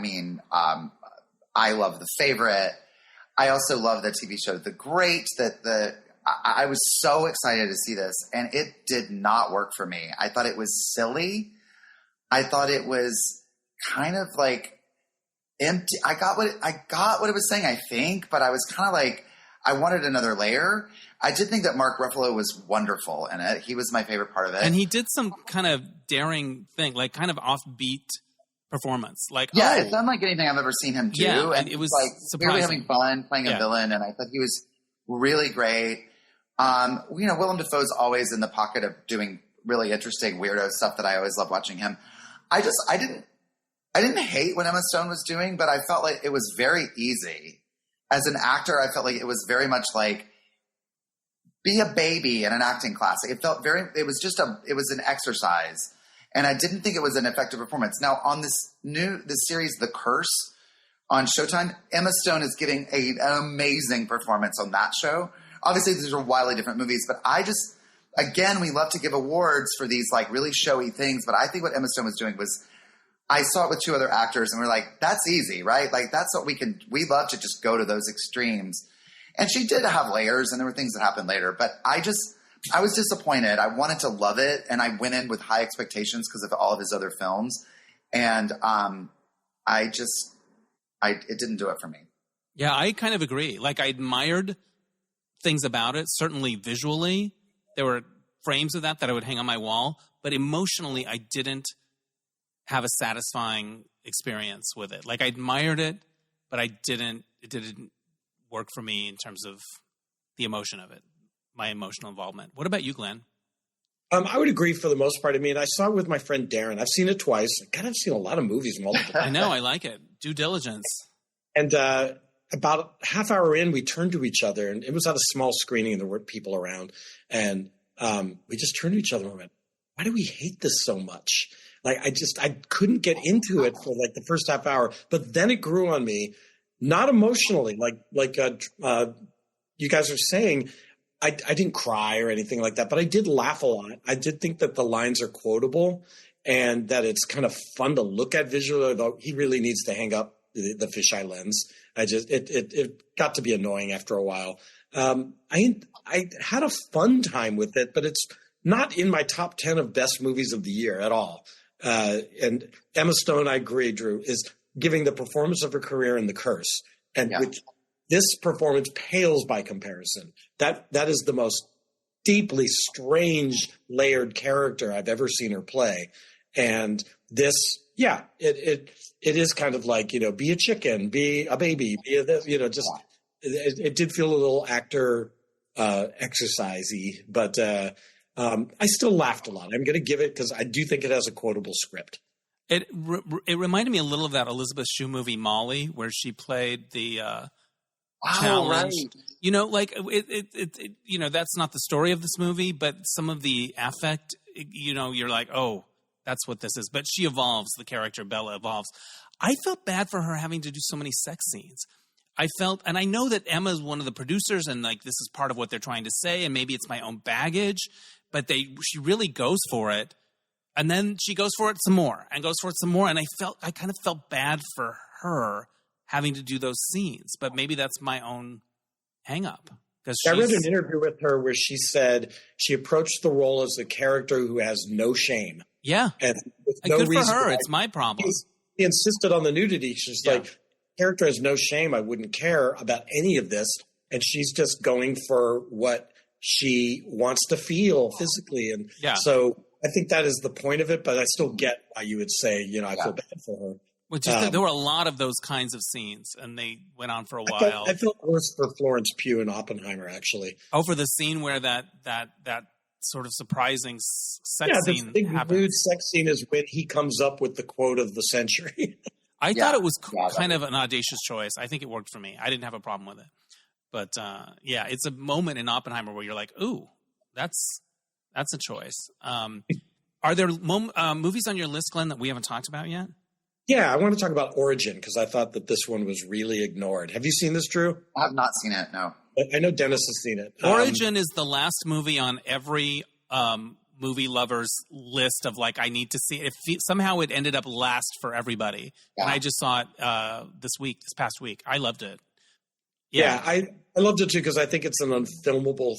love The Favorite. I also love the TV show The Great. I was so excited to see this, and it did not work for me. I thought it was silly. I thought it was kind of like empty. I got what it was saying, I think, but I was kind of like, I wanted another layer. I did think that Mark Ruffalo was wonderful in it. He was my favorite part of it. And he did some kind of daring thing, like kind of offbeat performance. Like, it's unlike anything I've ever seen him do. Yeah, and it was like surprising. Really having fun playing a villain, and I thought he was really great. Willem Dafoe's always in the pocket of doing really interesting, weirdo stuff that I always love watching him. I didn't hate what Emma Stone was doing, but I felt like it was very easy. As an actor, I felt like it was very much like be a baby in an acting class. It was an exercise, and I didn't think it was an effective performance. Now on this series, The Curse on Showtime, Emma Stone is giving an amazing performance on that show. Obviously these are wildly different movies, but again, we love to give awards for these like really showy things. But I think what Emma Stone was doing was, I saw it with two other actors and we're like, that's easy, right? Like that's what we love to just go to those extremes. And she did have layers and there were things that happened later, but I was disappointed. I wanted to love it. And I went in with high expectations because of all of his other films. And it didn't do it for me. Yeah, I kind of agree. Like I admired things about it. Certainly visually, there were frames of that I would hang on my wall, but emotionally I didn't have a satisfying experience with it. Like I admired it, but it didn't work for me in terms of the emotion of it, my emotional involvement. What about you, Glenn? I would agree for the most part. I mean, I saw it with my friend Darren. I've seen it twice. God, I've seen a lot of movies multiple times. I know, I like it. Due diligence. And about a half hour in, we turned to each other, and it was at a small screening and there weren't people around. And we just turned to each other and went, why do we hate this so much? Like, I couldn't get into it for like the first half hour, but then it grew on me, not emotionally, like you guys are saying. I didn't cry or anything like that, but I did laugh a lot. I did think that the lines are quotable and that it's kind of fun to look at visually, though he really needs to hang up the fisheye lens. It got to be annoying after a while. I had a fun time with it, but it's not in my top 10 of best movies of the year at all. And Emma Stone, I agree, Drew, is giving the performance of her career in The Curse, and which this performance pales by comparison. That is the most deeply strange, layered character I've ever seen her play. And this, it is kind of like, be a chicken, be a baby, be a this, it did feel a little actor exercise-y, but I still laughed a lot. I'm going to give it because I do think it has a quotable script. It reminded me a little of that Elizabeth Shue movie Molly, where she played the challenge. Right. That's not the story of this movie, but some of the affect, you're like, oh, that's what this is. But she evolves. The character Bella evolves. I felt bad for her having to do so many sex scenes. And I know that Emma is one of the producers, and like this is part of what they're trying to say, and maybe it's my own baggage, but she really goes for it, and then she goes for it some more, and goes for it some more, and I kind of felt bad for her having to do those scenes, but maybe that's my own hang up. I read an interview with her where she said she approached the role as a character who has no shame. Yeah, and good for her. It's my problem. He insisted on the nudity. She's like, character has no shame. I wouldn't care about any of this. And she's just going for what she wants to feel physically. And so I think that is the point of it, but I still get why you would say, I feel bad for her. Which is there were a lot of those kinds of scenes, and they went on for a while. I felt worse for Florence Pugh in Oppenheimer, actually. Oh, for the scene where that sort of surprising sex scene the big happens. Nude sex scene is when he comes up with the quote of the century. I thought it was kind of an audacious choice. I think it worked for me. I didn't have a problem with it. But, it's a moment in Oppenheimer where you're like, ooh, that's a choice. Are there movies on your list, Glenn, that we haven't talked about yet? Yeah, I want to talk about Origin because I thought that this one was really ignored. Have you seen this, Drew? I have not seen it, no. I know Dennis has seen it. Origin is the last movie on every movie lover's list of like, I need to see it. Somehow it ended up last for everybody. Yeah. And I just saw it this past week. I loved it. Yeah, I loved it too because I think it's an unfilmable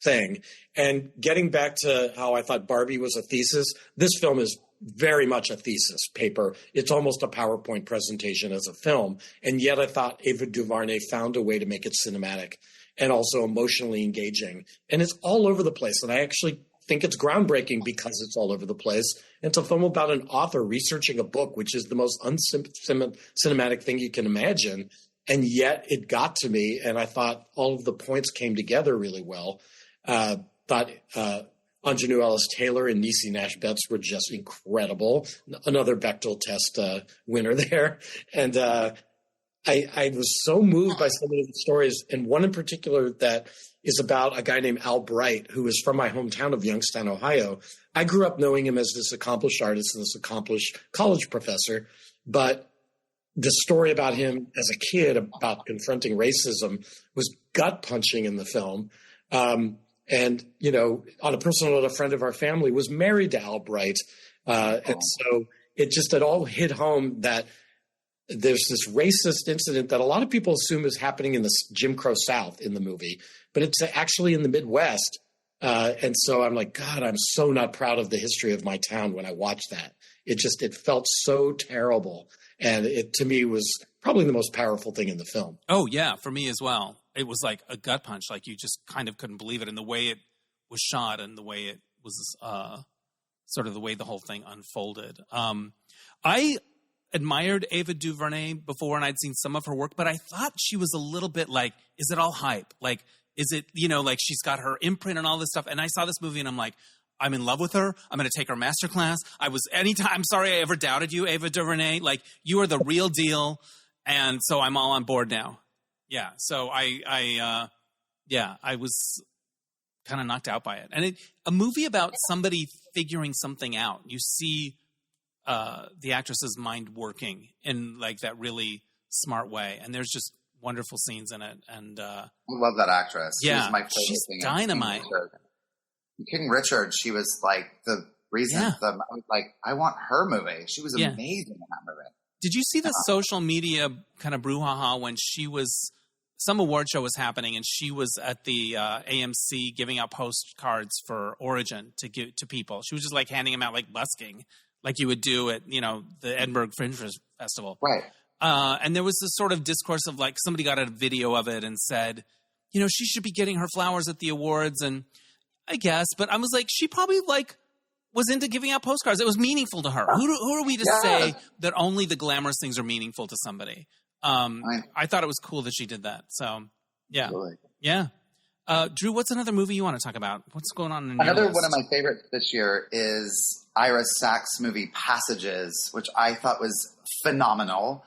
thing. And getting back to how I thought Barbie was a thesis, this film is very much a thesis paper. It's almost a PowerPoint presentation as a film. And yet I thought Ava DuVernay found a way to make it cinematic and also emotionally engaging. And it's all over the place. And I actually think it's groundbreaking because it's all over the place. And it's a film about an author researching a book, which is the most cinematic thing you can imagine. And yet it got to me. And I thought all of the points came together really well. Thought Anjanou Ellis-Taylor and Niecy Nash-Betts were just incredible. Another Bechdel test winner there. And I was so moved by some of the stories, and one in particular that is about a guy named Al Bright, who is from my hometown of Youngstown, Ohio. I grew up knowing him as this accomplished artist and this accomplished college professor, but the story about him as a kid about confronting racism was gut-punching in the film. And, you know, on a personal note, a friend of our family was married to Al Bright. And so it all hit home that there's this racist incident that a lot of people assume is happening in the Jim Crow South in the movie, but it's actually in the Midwest. And so I'm like, God, I'm so not proud of the history of my town when I watched that. It felt so terrible. And it, to me, was probably the most powerful thing in the film. Oh, yeah, for me as well. It was like a gut punch. Like you just kind of couldn't believe it. And the way it was shot and the way it was sort of the way the whole thing unfolded. I admired Ava DuVernay before and I'd seen some of her work, but I thought she was a little bit like, is it all hype? Like, is it, you know, like she's got her imprint and all this stuff. And I saw this movie and I'm like, I'm in love with her. I'm going to take her masterclass. I'm sorry I ever doubted you, Ava DuVernay. Like, you are the real deal. And so I'm all on board now. Yeah. So I was kind of knocked out by it. And a movie about somebody figuring something out. You see the actress's mind working in like that really smart way. And there's just wonderful scenes in it. And I love that actress. Yeah. She was my favorite she's thing dynamite. King Richard, she was like the reason I was like, I want her movie. She was amazing in that movie. Did you see the social media kind of brouhaha when some award show was happening and she was at the AMC giving out postcards for Origin to give to people? She was just like handing them out like busking, like you would do at, you know, the Edinburgh Fringe Festival. Right. And there was this sort of discourse of like somebody got a video of it and said, you know, she should be getting her flowers at the awards. And I guess, but I was like, she probably like was into giving out postcards. It was meaningful to her. Who are we to say that only the glamorous things are meaningful to somebody? I thought it was cool that she did that. So yeah. Really. Yeah. Drew, what's another movie you want to talk about? What's going on in another your list? One of my favorites this year is Ira Sachs' movie Passages, which I thought was phenomenal.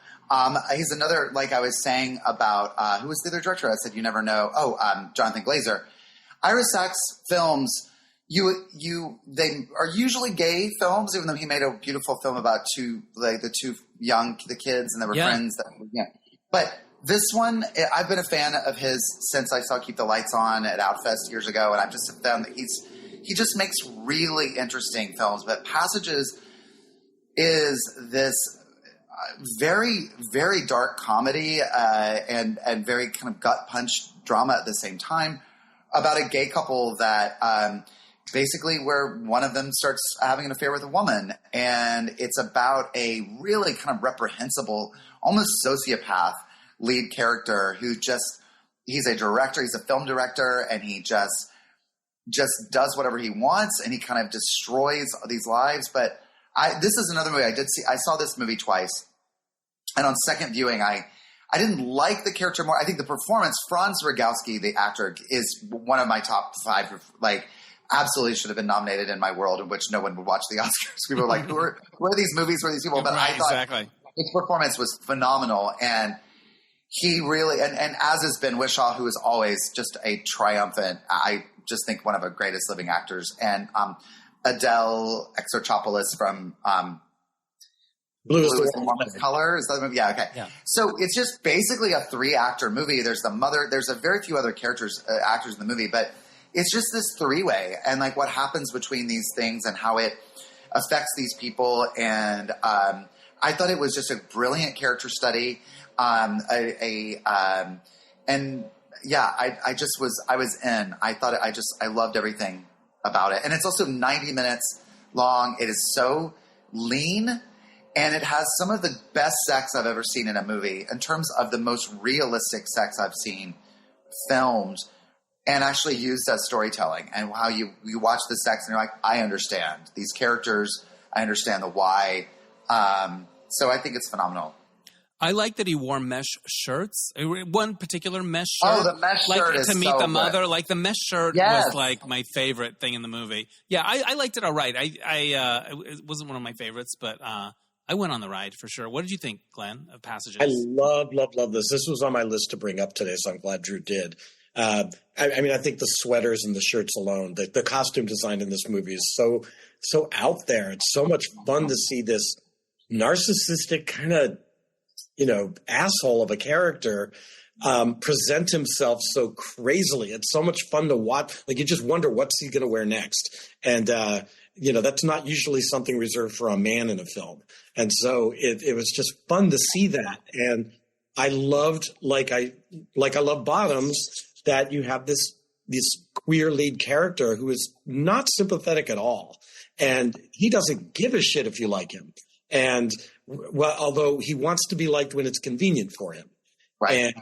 He's another, like I was saying about, who was the other director? I said, you never know. Jonathan Glazer. Ira Sachs films, they are usually gay films, even though he made a beautiful film about the kids and they were friends. But this one, I've been a fan of his since I saw Keep the Lights On at Outfest years ago, and I've just found that he just makes really interesting films. But Passages is this very, very dark comedy and very kind of gut punch drama at the same time, about a gay couple that basically where one of them starts having an affair with a woman. And it's about a really kind of reprehensible, almost sociopath lead character who he's a director, he's a film director, and he just does whatever he wants and he kind of destroys these lives. But this is another movie I saw this movie twice. And on second viewing, I didn't like the character more. I think the performance, Franz Rogowski, the actor, is one of my top 5. Like, absolutely should have been nominated in my world, in which no one would watch the Oscars. People were like, who are these movies? Who are these people? But I thought his performance was phenomenal. And he really, and as is Ben Whishaw, who is always just a triumphant, I just think one of the greatest living actors. And Adele Exarchopoulos from Blue is the warmest color. Is that the movie? Yeah. Okay. Yeah. So it's just basically a 3-actor movie. There's the mother. There's a very few other actors in the movie, but it's just this 3-way, and like what happens between these things and how it affects these people. And I thought it was just a brilliant character study. And yeah, I was in. I loved everything about it, and it's also 90 minutes long. It is so lean. And it has some of the best sex I've ever seen in a movie in terms of the most realistic sex I've seen filmed and actually used as storytelling, and how you watch the sex and you're like, I understand these characters. I understand the why. So I think it's phenomenal. I like that he wore mesh shirts. One particular mesh shirt. Oh, the mesh shirt is to meet so the mother. good. Like the mesh shirt was like my favorite thing in the movie. Yeah, I liked it all right. It wasn't one of my favorites, but I went on the ride for sure. What did you think, Glenn, of Passages? I love this. This was on my list to bring up today, so I'm glad Drew did. I mean, I think the sweaters and the shirts alone, the costume design in this movie is so out there. It's so much fun to see this narcissistic kind of, asshole of a character present himself so crazily. It's so much fun to watch. Like, you just wonder, what's he going to wear next? And, that's not usually something reserved for a man in a film. And so it was just fun to see that. And I loved, like I love Bottoms, that you have this queer lead character who is not sympathetic at all. And he doesn't give a shit if you like him. And although he wants to be liked when it's convenient for him. Right.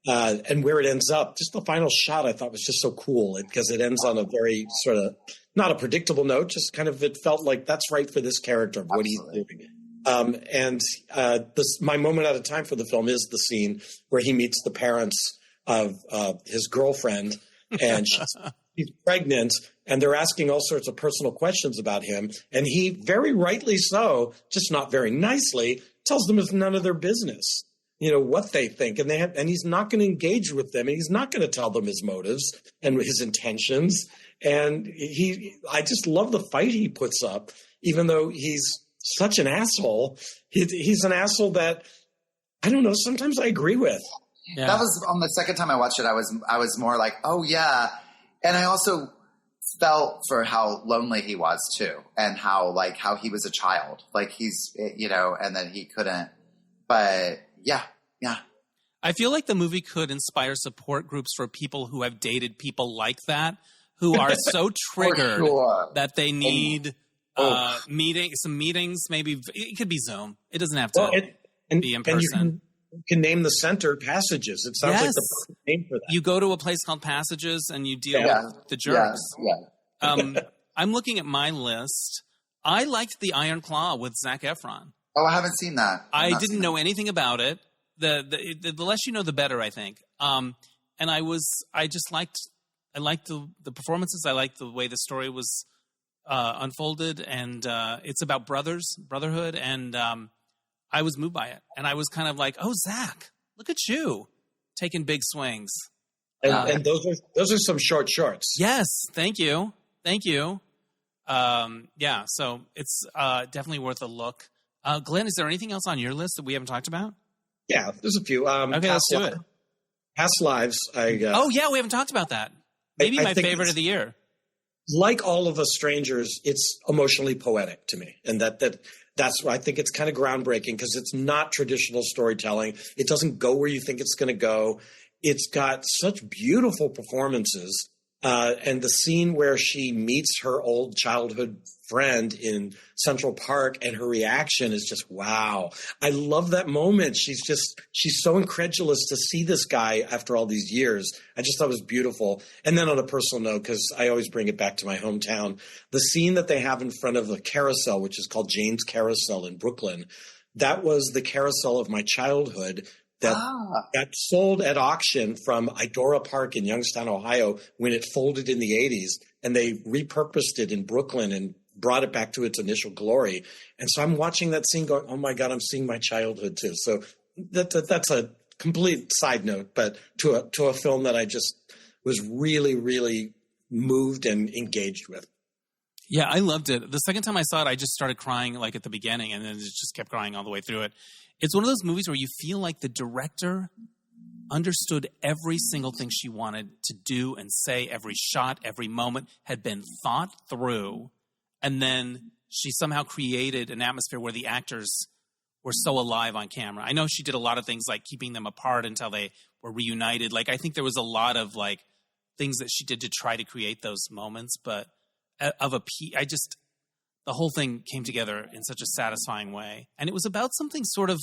And where it ends up, just the final shot I thought was just so cool, because it ends on a very sort of, not a predictable note, just kind of, it felt like that's right for this character, what he's doing. My moment out of time for the film is the scene where he meets the parents of his girlfriend, and she's pregnant, and they're asking all sorts of personal questions about him. And he, very rightly so, just not very nicely, tells them it's none of their business, what they think. And he's not going to engage with them, and he's not going to tell them his motives and his intentions. And I just love the fight he puts up, even though he's such an asshole. He's an asshole that, I don't know, sometimes I agree with. Yeah. That was on the second time I watched it. I was more like, oh yeah. And I also felt for how lonely he was too. And how he was a child, like he's, and then he couldn't, but yeah. I feel like the movie could inspire support groups for people who have dated people like that, who are so triggered that they need meetings. Maybe it could be Zoom. It doesn't have to be in person. You can name the center Passages. It sounds like the perfect name for that. You go to a place called Passages and you deal with the jerks. Yeah. I'm looking at my list. I liked The Iron Claw with Zac Efron. Oh, I haven't seen that. I didn't know anything about it. The less you know, the better, I think. And I liked the performances. I liked the way the story was unfolded, and it's about brotherhood, and I was moved by it. And I was kind of like, oh, Zach, look at you taking big swings. And those are some short shorts. Yes, thank you. So it's definitely worth a look. Glenn, is there anything else on your list that we haven't talked about? Yeah, there's a few. Okay, let's do it. Past Lives. We haven't talked about that. Maybe my favorite of the year. Like All of Us Strangers, it's emotionally poetic to me. And that's why I think it's kind of groundbreaking, because it's not traditional storytelling. It doesn't go where you think it's going to go. It's got such beautiful performances. And the scene where she meets her old childhood friend in Central Park and her reaction is just, wow. I love that moment. She's so incredulous to see this guy after all these years. I just thought it was beautiful. And then on a personal note, because I always bring it back to my hometown, the scene that they have in front of the carousel, which is called Jane's Carousel in Brooklyn, that was the carousel of my childhood that got sold at auction from Idora Park in Youngstown, Ohio, when it folded in the 80s. And they repurposed it in Brooklyn and brought it back to its initial glory. And so I'm watching that scene going, oh my God, I'm seeing my childhood too. So that's a complete side note, but to a film that I just was really, really moved and engaged with. Yeah, I loved it. The second time I saw it, I just started crying like at the beginning, and then it just kept crying all the way through it. It's one of those movies where you feel like the director understood every single thing she wanted to do and say. Every shot, every moment had been thought through, and then she somehow created an atmosphere where the actors were so alive on camera. I know she did a lot of things like keeping them apart until they were reunited. Like, I think there was a lot of like things that she did to try to create those moments, but the whole thing came together in such a satisfying way. And it was about something sort of,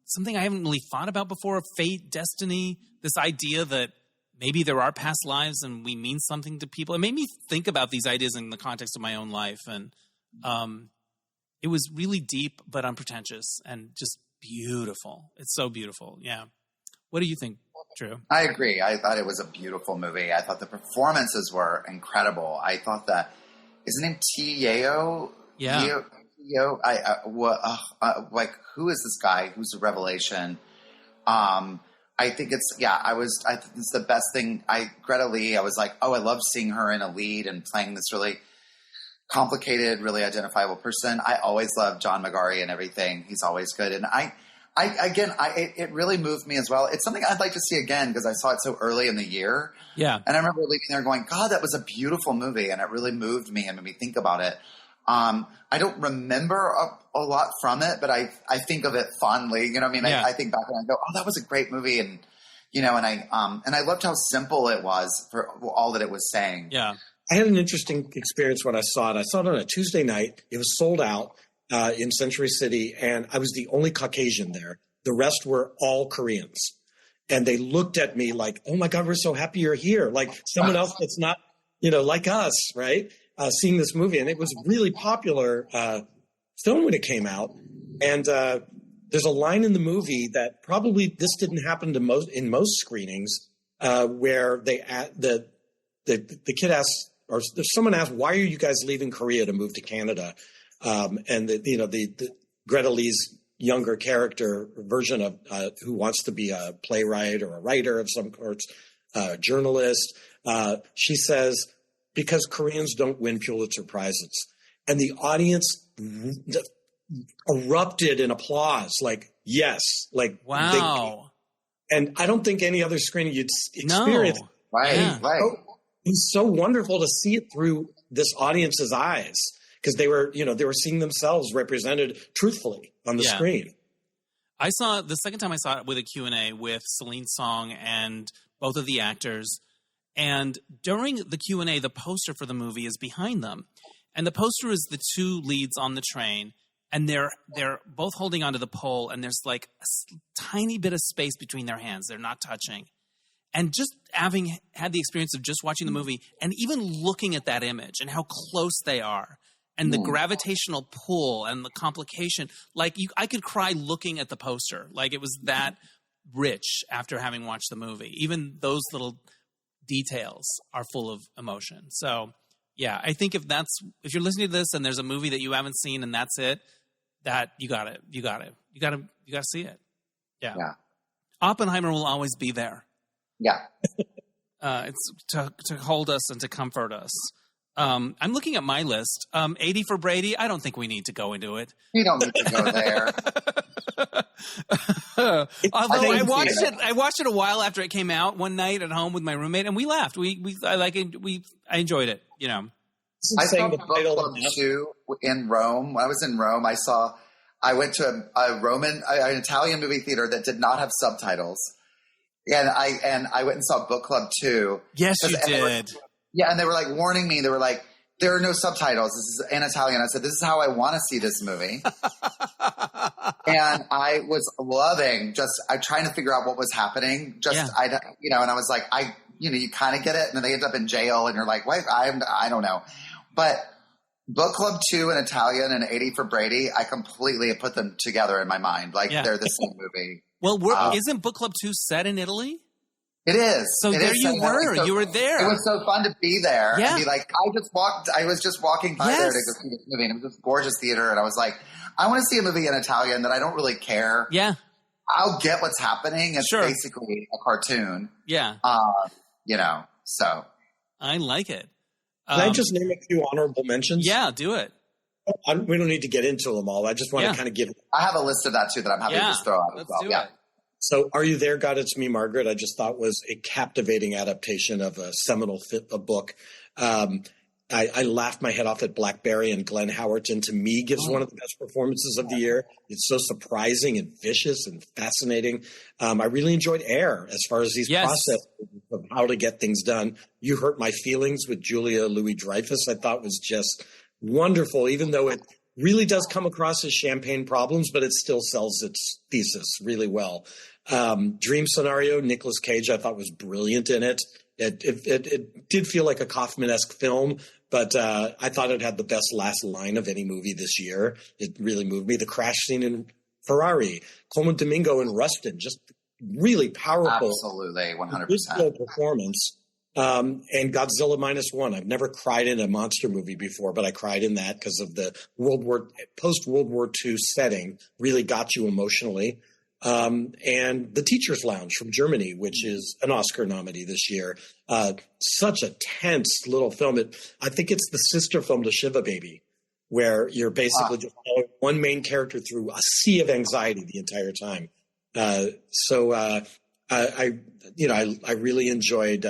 something I haven't really thought about before, fate, destiny, this idea that maybe there are past lives and we mean something to people. It made me think about these ideas in the context of my own life. And it was really deep, but unpretentious and just beautiful. It's so beautiful. Yeah. What do you think, Drew? I agree. I thought it was a beautiful movie. I thought the performances were incredible. I thought that, is his name T-Yeo? Yeah. Like, who is this guy who's a revelation? I think it's the best thing. Greta Lee, I was like, oh, I love seeing her in a lead and playing this really complicated, really identifiable person. I always love John McGarry and everything. He's always good. And it really moved me as well. It's something I'd like to see again because I saw it so early in the year. Yeah. And I remember leaving there going, God, that was a beautiful movie. And it really moved me and made me think about it. I don't remember a lot from it, but I think of it fondly. You know what I mean? Yeah. I think back and I go, oh, that was a great movie. And, you know, and I loved how simple it was for all that it was saying. Yeah. I had an interesting experience when I saw it. I saw it on a Tuesday night. It was sold out in Century City, and I was the only Caucasian there. The rest were all Koreans. And they looked at me like, oh, my God, we're so happy you're here. Like someone else that's not, you know, like us, right? Seeing this movie. And it was a really popular film when it came out. And there's a line in the movie that probably this didn't happen in most screenings where the kid asks, or someone asked, why are you guys leaving Korea to move to Canada? And the Greta Lee's younger character version of who wants to be a playwright or a writer of some sort, journalist. She says, because Koreans don't win Pulitzer Prizes. And the audience erupted in applause. Like, yes. Like, wow. And I don't think any other screening you'd experience. No. Right, yeah. Right. It's so wonderful to see it through this audience's eyes because they were seeing themselves represented truthfully on the screen. I saw the second time I saw it with a Q&A with Celine Song and both of the actors. And during the Q&A, the poster for the movie is behind them. And the poster is the two leads on the train. And they're both holding onto the pole. And there's like a tiny bit of space between their hands. They're not touching. And just having had the experience of just watching the movie and even looking at that image and how close they are and the gravitational pull and the complication, like I could cry looking at the poster. Like it was that rich after having watched the movie. Even those little details are full of emotion. So yeah, I think if you're listening to this and there's a movie that you haven't seen and that's it, that you got to see it. Yeah. Oppenheimer will always be there. Yeah. It's to hold us and to comfort us. I'm looking at my list. 80 for Brady. I don't think we need to go into it. We don't need to go there. Although I watched it a while after it came out one night at home with my roommate, and we laughed. I enjoyed it. You know, I saw Book Club 2 in Rome. When I was in Rome, I went to an Italian movie theater that did not have subtitles. And I went and saw Book Club 2. Yes, you did. And they were like warning me. They were like, there are no subtitles. This is in Italian. I said, this is how I want to see this movie. And I was loving I'm trying to figure out what was happening. And I was like, you kind of get it. And then they end up in jail and you're like, wait, I don't know. But Book Club 2 in Italian and 80 for Brady, I completely have put them together in my mind. Like they're the same movie. Well, isn't Book Club 2 set in Italy? It is. So you were. You were there. It was so fun to be there and be like, I was just walking by there to go see this movie. And it was this gorgeous theater. And I was like, I want to see a movie in Italian that I don't really care. Yeah. I'll get what's happening. It's basically a cartoon. Yeah. So. I like it. Can I just name a few honorable mentions? Yeah, do it. We don't need to get into them all. I just want to kind of give. I have a list of that too that I'm happy to just throw out as well. Yeah. So, Are You There, God? It's Me, Margaret. I just thought was a captivating adaptation of a seminal book. I laughed my head off at Blackberry, and Glenn Howerton, to me, gives one of the best performances of the year. It's so surprising and vicious and fascinating. I really enjoyed Air as far as these processes of how to get things done. You Hurt My Feelings with Julia Louis-Dreyfus, I thought was just wonderful, even though it really does come across as champagne problems, but it still sells its thesis really well. Dream Scenario, Nicolas Cage, I thought was brilliant in it. It did feel like a Kaufman-esque film, but I thought it had the best last line of any movie this year. It really moved me. The crash scene in Ferrari, Coleman Domingo and Rustin, just really powerful. Absolutely, 100%. Performance. And Godzilla -1. I've never cried in a monster movie before, but I cried in that because of the post-World War II setting. Really got you emotionally. And The Teacher's Lounge from Germany, which is an Oscar nominee this year. Such a tense little film. I think it's the sister film to Shiva Baby, where you're basically just following one main character through a sea of anxiety the entire time. I really enjoyed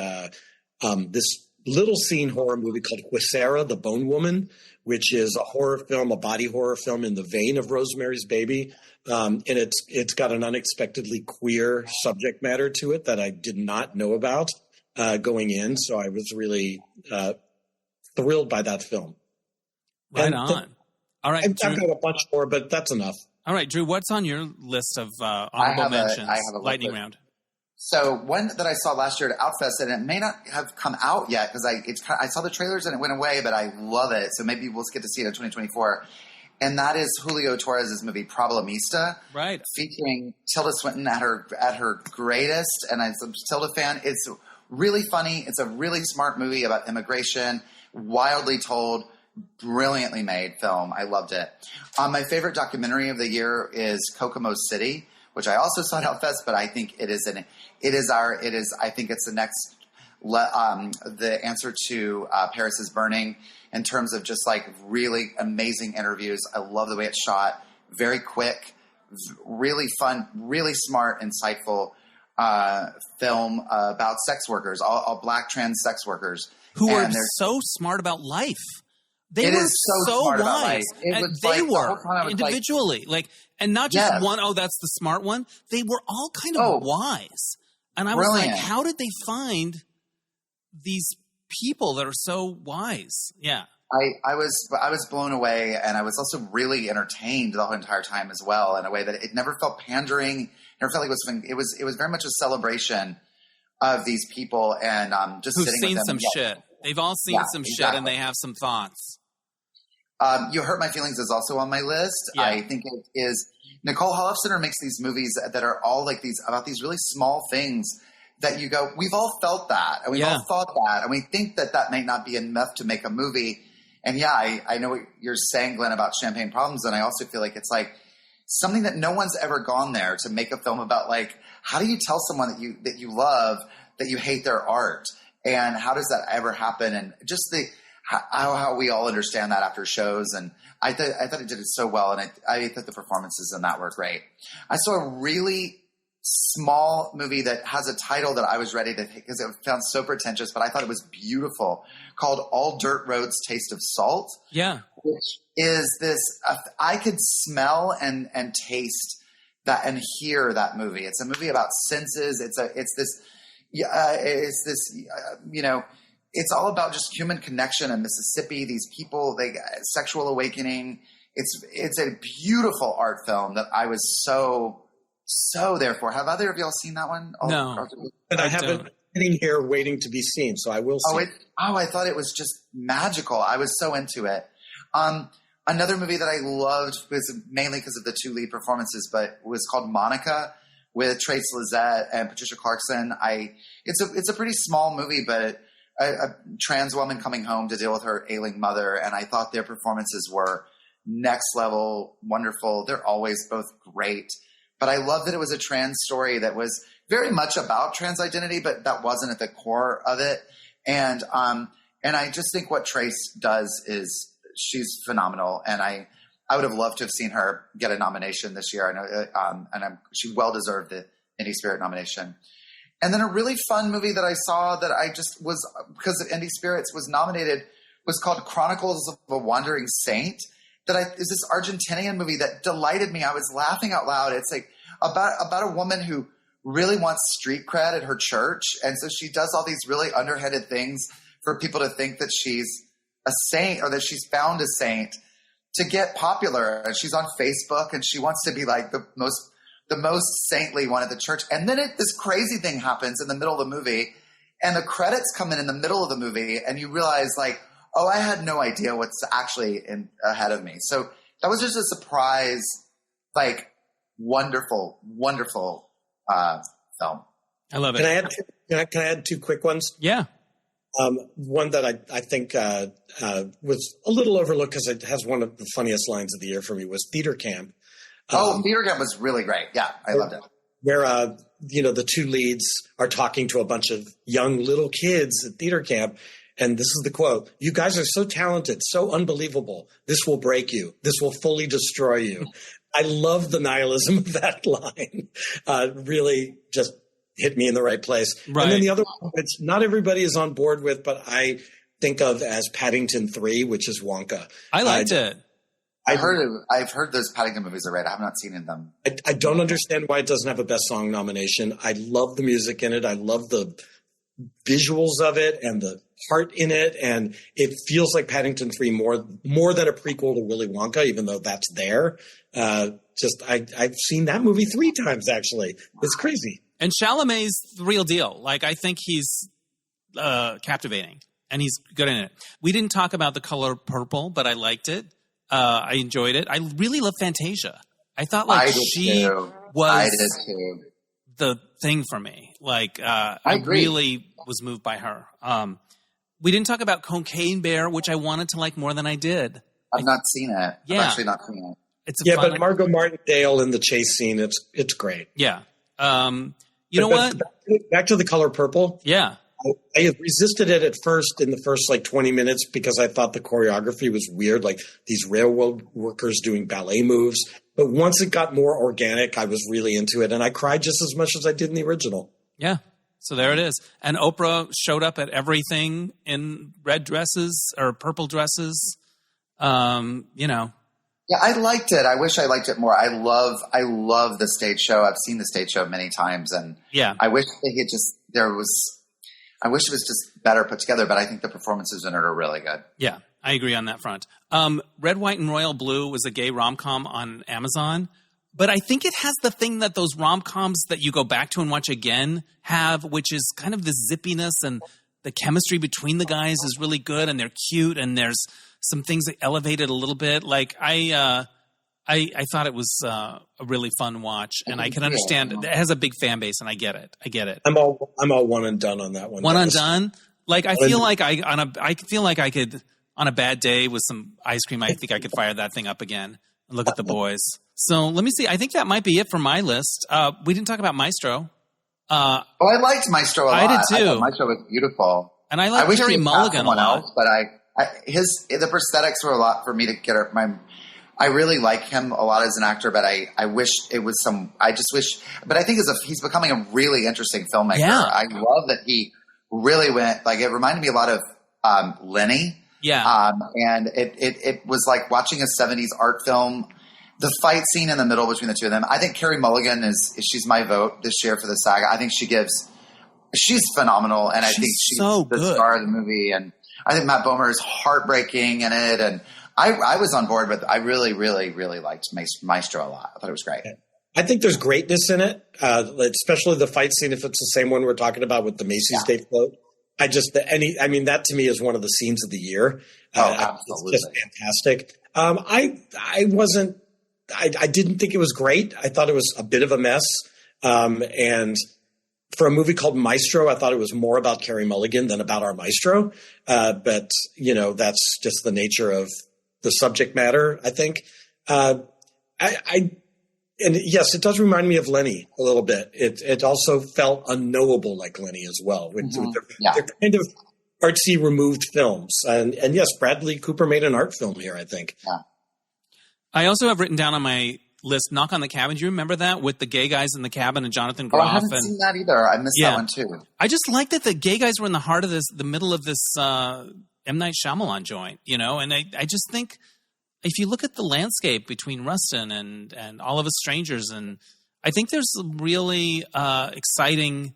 this little scene horror movie called Huesera, The Bone Woman, which is a horror film, a body horror film in the vein of Rosemary's Baby. And it's got an unexpectedly queer subject matter to it that I did not know about going in. So I was really thrilled by that film. Right on. All right. I've got a bunch more, but that's enough. All right, Drew, what's on your list of honorable mentions? I have a lightning round. So one that I saw last year at Outfest, and it may not have come out yet because I saw the trailers and it went away, but I love it. So maybe we'll get to see it in 2024. And that is Julio Torres' movie Problemista, right? Featuring Tilda Swinton at her greatest. And I'm a Tilda fan. It's really funny. It's a really smart movie about immigration, wildly told, brilliantly made film. I loved it. My favorite documentary of the year is Kokomo City, which I also saw at Outfest, but I think I think it's the next, the answer to Paris is Burning in terms of just like really amazing interviews. I love the way it's shot. Very quick, really fun, really smart, insightful film about sex workers, all black trans sex workers. Who are so smart about life. They were so wise. They were individually, and not just one. Oh, that's the smart one. They were all kind of wise, and I was like, how did they find these people that are so wise? Yeah, I was blown away, and I was also really entertained the whole entire time as well. In a way that it never felt pandering. Never felt like it was very much a celebration of these people and just who've sitting seen with them. some shit. They've all seen some shit, and they have some thoughts. You Hurt My Feelings is also on my list. Yeah. I think it is. Nicole Holofcener makes these movies that are all like these about these really small things that you go, we've all felt that, and we've all thought that, and we think that may not be enough to make a movie. And I know what you're saying, Glenn, about champagne problems, and I also feel like it's like something that no one's ever gone there to make a film about. Like, how do you tell someone that you love that you hate their art, and how does that ever happen? And just how we all understand that after shows. And I thought it did it so well. And I thought the performances in that were great. I saw a really small movie that has a title that I was ready to take because it found so pretentious, but I thought it was beautiful, called All Dirt Roads Taste of Salt. Yeah. Which is this, I could smell and taste that and hear that movie. It's a movie about senses. It's all about just human connection in Mississippi. These people, sexual awakening. It's a beautiful art film that I was so there for. Have either of y'all seen that one? No, but I haven't. Sitting here waiting to be seen, so I will see. I thought it was just magical. I was so into it. Another movie that I loved was mainly because of the two lead performances, but was called Monica with Trace Lizette and Patricia Clarkson. It's a pretty small movie, but a trans woman coming home to deal with her ailing mother, and I thought their performances were next level, wonderful. They're always both great, but I love that it was a trans story that was very much about trans identity, but that wasn't at the core of it. And And I just think what Trace does is she's phenomenal. And I would have loved to have seen her get a nomination this year. I know, she well deserved the Indie Spirit nomination. And then a really fun movie that I saw that I just was, because of Indie Spirits, was nominated, was called Chronicles of a Wandering Saint. Is this Argentinian movie that delighted me. I was laughing out loud. It's like about a woman who really wants street cred at her church. And so she does all these really underhanded things for people to think that she's a saint or that she's found a saint to get popular. And she's on Facebook and she wants to be like the most saintly one at the church. And then this crazy thing happens in the middle of the movie and the credits come in the middle of the movie and you realize like, oh, I had no idea what's actually ahead of me. So that was just a surprise, like wonderful, wonderful film. I love it. Can I add two quick ones? Yeah. One that I think was a little overlooked because it has one of the funniest lines of the year for me was Theater Camp. Theater Camp was really great. Yeah, I loved it. Where, the two leads are talking to a bunch of young little kids at Theater Camp. And this is the quote: "You guys are so talented, so unbelievable. This will break you. This will fully destroy you." I love the nihilism of that line. Really just hit me in the right place. Right. And then the other one, it's not everybody is on board with, but I think of as Paddington 3, which is Wonka. I liked it. I've heard those Paddington movies are right. I have not seen them. I don't understand why it doesn't have a Best Song nomination. I love the music in it. I love the visuals of it and the heart in it, and it feels like Paddington 3 more than a prequel to Willy Wonka, even though that's there. I've seen that movie 3 times actually. It's crazy. And Chalamet's the real deal. Like I think he's captivating and he's good in it. We didn't talk about The Color Purple, but I liked it. I enjoyed it. I really love Fantasia. I thought she was the thing for me. Like I really was moved by her. We didn't talk about Cocaine Bear, which I wanted to like more than I did. I've not seen it. Yeah. I've actually not seen it. But Margot Martindale in the chase scene, it's great. Yeah. You know what? Back to The Color Purple. Yeah. I had resisted it at first in the first 20 minutes because I thought the choreography was weird, like these railroad workers doing ballet moves. But once it got more organic, I was really into it. And I cried just as much as I did in the original. Yeah. So there it is. And Oprah showed up at everything in red dresses or purple dresses. Yeah, I liked it. I wish I liked it more. I love the stage show. I've seen the stage show many times, and I wish I wish it was just better put together. But I think the performances in it are really good. Yeah, I agree on that front. Red, White, and Royal Blue was a gay rom-com on Amazon, but I think it has the thing that those rom-coms that you go back to and watch again have, which is kind of the zippiness and the chemistry between the guys is really good, and they're cute, and there's some things that elevate it a little bit. Like I thought it was a really fun watch, and I can understand it has a big fan base, and I get it. I'm all one and done on that one. One and done. Like I feel like I could on a bad day with some ice cream. I think I could fire that thing up again and look at the boys. So let me see. I think that might be it for my list. We didn't talk about Maestro. I liked Maestro a lot. I did too. I thought Maestro was beautiful. And I like Carey Mulligan a lot. Else, but the prosthetics were a lot for me to get I really like him a lot as an actor, but I wish it was but I think he's becoming a really interesting filmmaker. Yeah. I love that he really went, it reminded me a lot of Lenny. Yeah. And it was like watching a 70s art film. The fight scene in the middle between the two of them. I think Carey Mulligan she's my vote this year for the SAG. I think she's phenomenal, and I think she's so the star of the movie. And I think Matt Bomer is heartbreaking in it, and I was on board with. I really, really, really liked Maestro a lot. I thought it was great. I think there's greatness in it, especially the fight scene. If it's the same one we're talking about with the Macy's Day float, that to me is one of the scenes of the year. Absolutely, it's just fantastic. I didn't think it was great. I thought it was a bit of a mess. And for a movie called Maestro, I thought it was more about Carey Mulligan than about our Maestro. But that's just the nature of the subject matter, I think. And yes, it does remind me of Lenny a little bit. It also felt unknowable like Lenny as well. They're kind of artsy removed films. And yes, Bradley Cooper made an art film here, I think. Yeah. I also have written down on my list Knock on the Cabin. Do you remember that with the gay guys in the cabin and Jonathan Groff? I haven't seen that either. I missed that one too. I just like that the gay guys were in the heart of the middle of this M. Night Shyamalan joint, and I just think if you look at the landscape between Rustin and All of Us Strangers, and I think there's a really exciting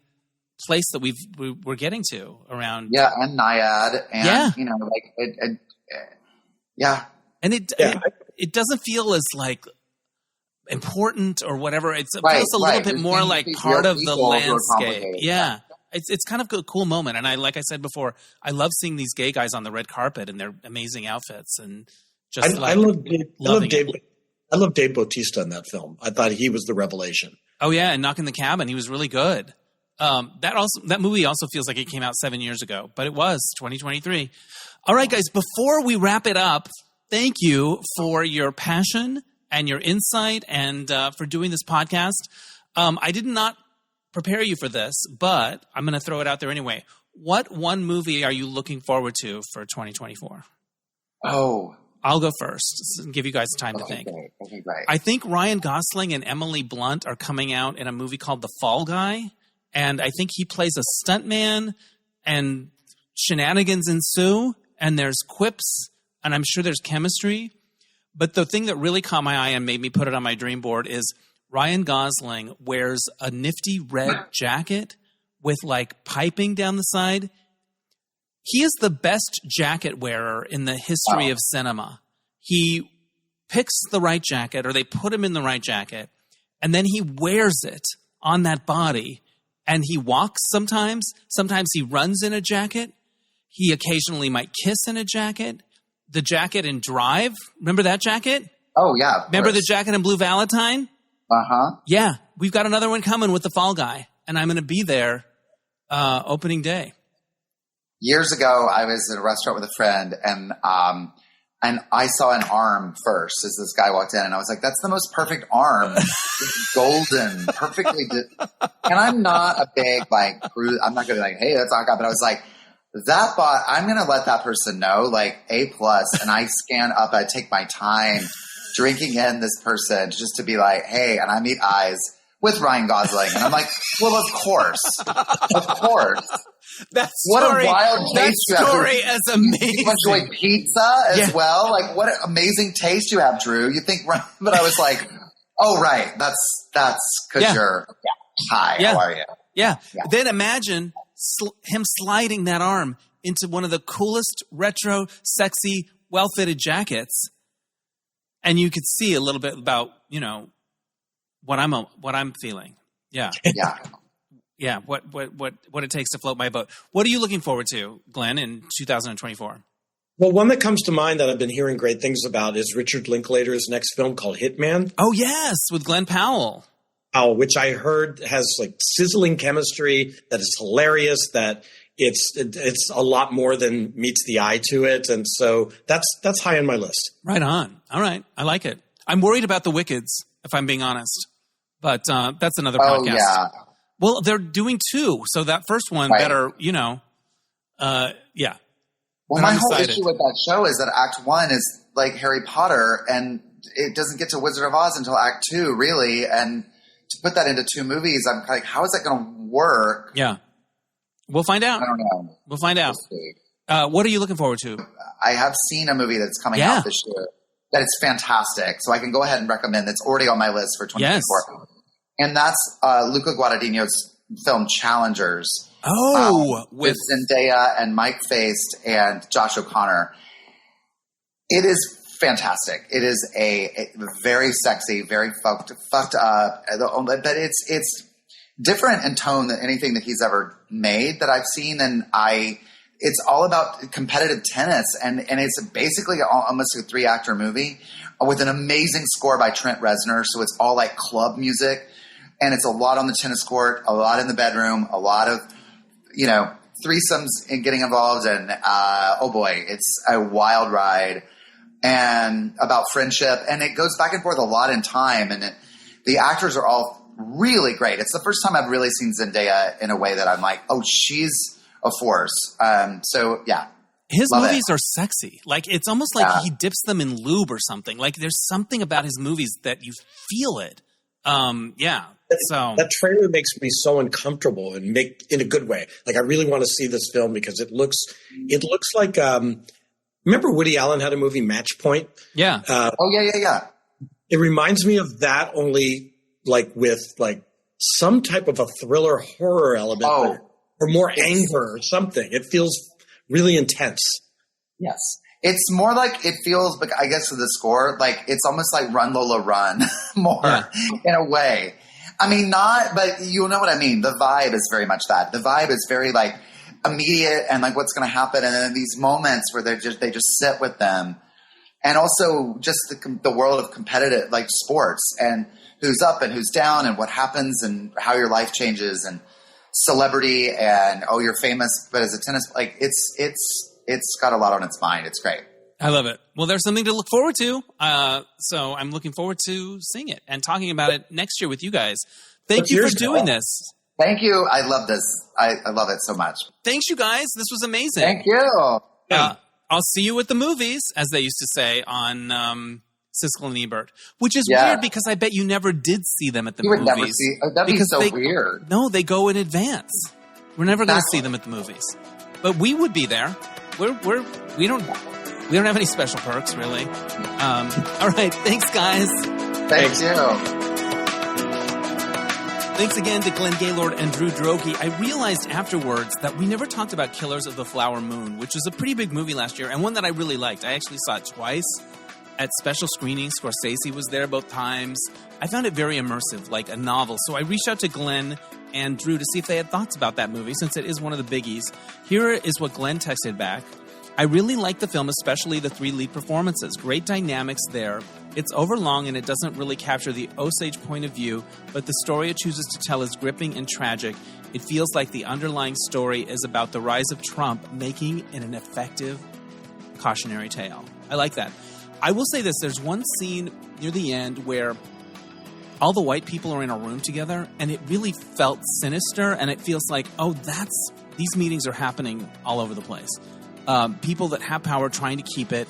place that we're getting to around. Yeah, and NYAD, and and it doesn't feel as like important or whatever. It feels a little bit more like part of the landscape. Yeah. It's kind of a cool moment. And like I said before, I love seeing these gay guys on the red carpet in their amazing outfits and just I love Dave Bautista in that film. I thought he was the revelation. Oh yeah. And Knock in the Cabin. He was really good. That movie also feels like it came out 7 years ago, but it was 2023. All right, guys, before we wrap it up, thank you for your passion and your insight and for doing this podcast. I did not prepare you for this, but I'm going to throw it out there anyway. What one movie are you looking forward to for 2024? Oh. I'll go first and give you guys time to think. Okay, great. I think Ryan Gosling and Emily Blunt are coming out in a movie called The Fall Guy, and I think he plays a stuntman, and shenanigans ensue, and there's quips, and I'm sure there's chemistry. But the thing that really caught my eye and made me put it on my dream board is Ryan Gosling wears a nifty red jacket with like piping down the side. He is the best jacket wearer in the history of cinema. He picks the right jacket, or they put him in the right jacket, and then he wears it on that body. And he walks sometimes. Sometimes he runs in a jacket. He occasionally might kiss in a jacket. The jacket in Drive. Remember that jacket? Oh, yeah. Remember the jacket in Blue Valentine? Uh-huh. Yeah. We've got another one coming with The Fall Guy. And I'm going to be there opening day. Years ago, I was at a restaurant with a friend, and I saw an arm first as this guy walked in, and I was like, that's the most perfect arm. It's golden, perfectly. And I'm not a big, I'm not going to be like, hey, that's our guy. But I was like, I'm going to let that person know, A+. And I scan up, I take my time drinking in this person just to be like, hey, and I meet eyes with Ryan Gosling. And I'm like, well, of course. That what story, a wild taste you have. That story is amazing. You enjoy pizza as well? What an amazing taste you have, Drew. You think, but I was like, oh, right. That's because you're, hi, how are you? Yeah. Then imagine him sliding that arm into one of the coolest, retro, sexy, well-fitted jackets. And you could see a little bit about, what I'm feeling. Yeah. Yeah. Yeah, what it takes to float my boat. What are you looking forward to, Glenn, in 2024? Well, one that comes to mind that I've been hearing great things about is Richard Linklater's next film called Hitman. Oh, yes, with Glenn Powell. Which I heard has sizzling chemistry, that is hilarious, that it's a lot more than meets the eye to it. And so that's high on my list. Right on. All right. I like it. I'm worried about The Wickeds, if I'm being honest. But that's another podcast. Yeah. Well, they're doing two, so that first one better, yeah. Well, my whole issue with that show is that Act 1 is like Harry Potter, and it doesn't get to Wizard of Oz until Act 2, really. And to put that into two movies, I'm like, how is that going to work? Yeah. We'll find out. I don't know. We'll find out. What are you looking forward to? I have seen a movie that's coming out this year that is fantastic, so I can go ahead and recommend. It's already on my list for 2024. Yes. And that's Luca Guadagnino's film Challengers. With Zendaya and Mike Faced and Josh O'Connor. It is fantastic. It is a very sexy, very fucked up, but it's different in tone than anything that he's ever made that I've seen. And it's all about competitive tennis, and it's basically almost a 3-actor movie with an amazing score by Trent Reznor. So it's all like club music. And it's a lot on the tennis court, a lot in the bedroom, a lot of, threesomes and getting involved. And, oh boy, it's a wild ride and about friendship. And it goes back and forth a lot in time. And the actors are all really great. It's the first time I've really seen Zendaya in a way that I'm like, oh, she's a force. So yeah. His movies are sexy. Like, it's almost like he dips them in lube or something. Like, there's something about his movies that you feel it. So that trailer makes me so uncomfortable and in a good way. Like, I really want to see this film because it looks like, remember Woody Allen had a movie, Match Point? Yeah. Yeah. It reminds me of that, only like with like some type of a thriller horror element or more anger or something. It feels really intense. Yes. It's more like it feels, I guess, with the score, like it's almost like Run Lola Run more in a way. I mean, not, but you know what I mean. The vibe is very much that. The vibe is very like immediate and like what's going to happen. And then these moments where they just sit with them. And also just the world of competitive like sports and who's up and who's down and what happens and how your life changes and celebrity and you're famous, but as a tennis, like it's got a lot on its mind. It's great. I love it. Well, there's something to look forward to. So I'm looking forward to seeing it and talking about it next year with you guys. Thank you for doing this. Thank you. I love this. I love it so much. Thanks, you guys. This was amazing. Thank you. I'll see you at the movies, as they used to say on Siskel and Ebert, which is weird because I bet you never did see them at the movies. You would never see. That'd be so weird. No, they go in advance. We're never going to see them at the movies, but we would be there. We don't have any special perks really. All right, thanks guys. Thanks you. Thanks again to Glenn Gaylord and Drew Droege. I realized afterwards that we never talked about Killers of the Flower Moon, which was a pretty big movie last year and one that I really liked. I actually saw it twice at special screenings. Scorsese was there both times. I found it very immersive, like a novel. So I reached out to Glenn and Drew to see if they had thoughts about that movie, since it is one of the biggies. Here is what Glenn texted back. I really like the film, especially the 3 lead performances. Great dynamics there. It's overlong and it doesn't really capture the Osage point of view, but the story it chooses to tell is gripping and tragic. It feels like the underlying story is about the rise of Trump, making it an effective cautionary tale. I like that. I will say this. There's one scene near the end where all the white people are in a room together, and it really felt sinister, and it feels like, these meetings are happening all over the place. People that have power trying to keep it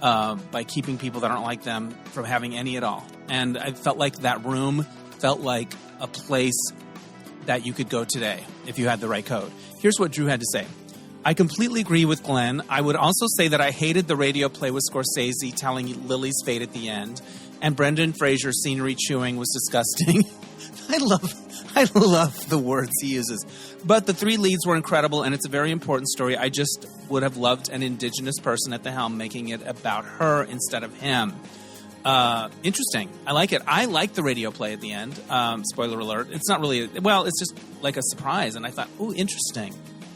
by keeping people that aren't like them from having any at all. And I felt like that room felt like a place that you could go today if you had the right code. Here's what Drew had to say. I completely agree with Glenn. I would also say that I hated the radio play with Scorsese telling Lily's fate at the end, and Brendan Fraser's scenery chewing was disgusting. I love the words he uses. But the 3 leads were incredible, and it's a very important story. I just would have loved an indigenous person at the helm, making it about her instead of him. Interesting. I like it. I like the radio play at the end. Spoiler alert. It's not really, it's just like a surprise. And I thought, interesting.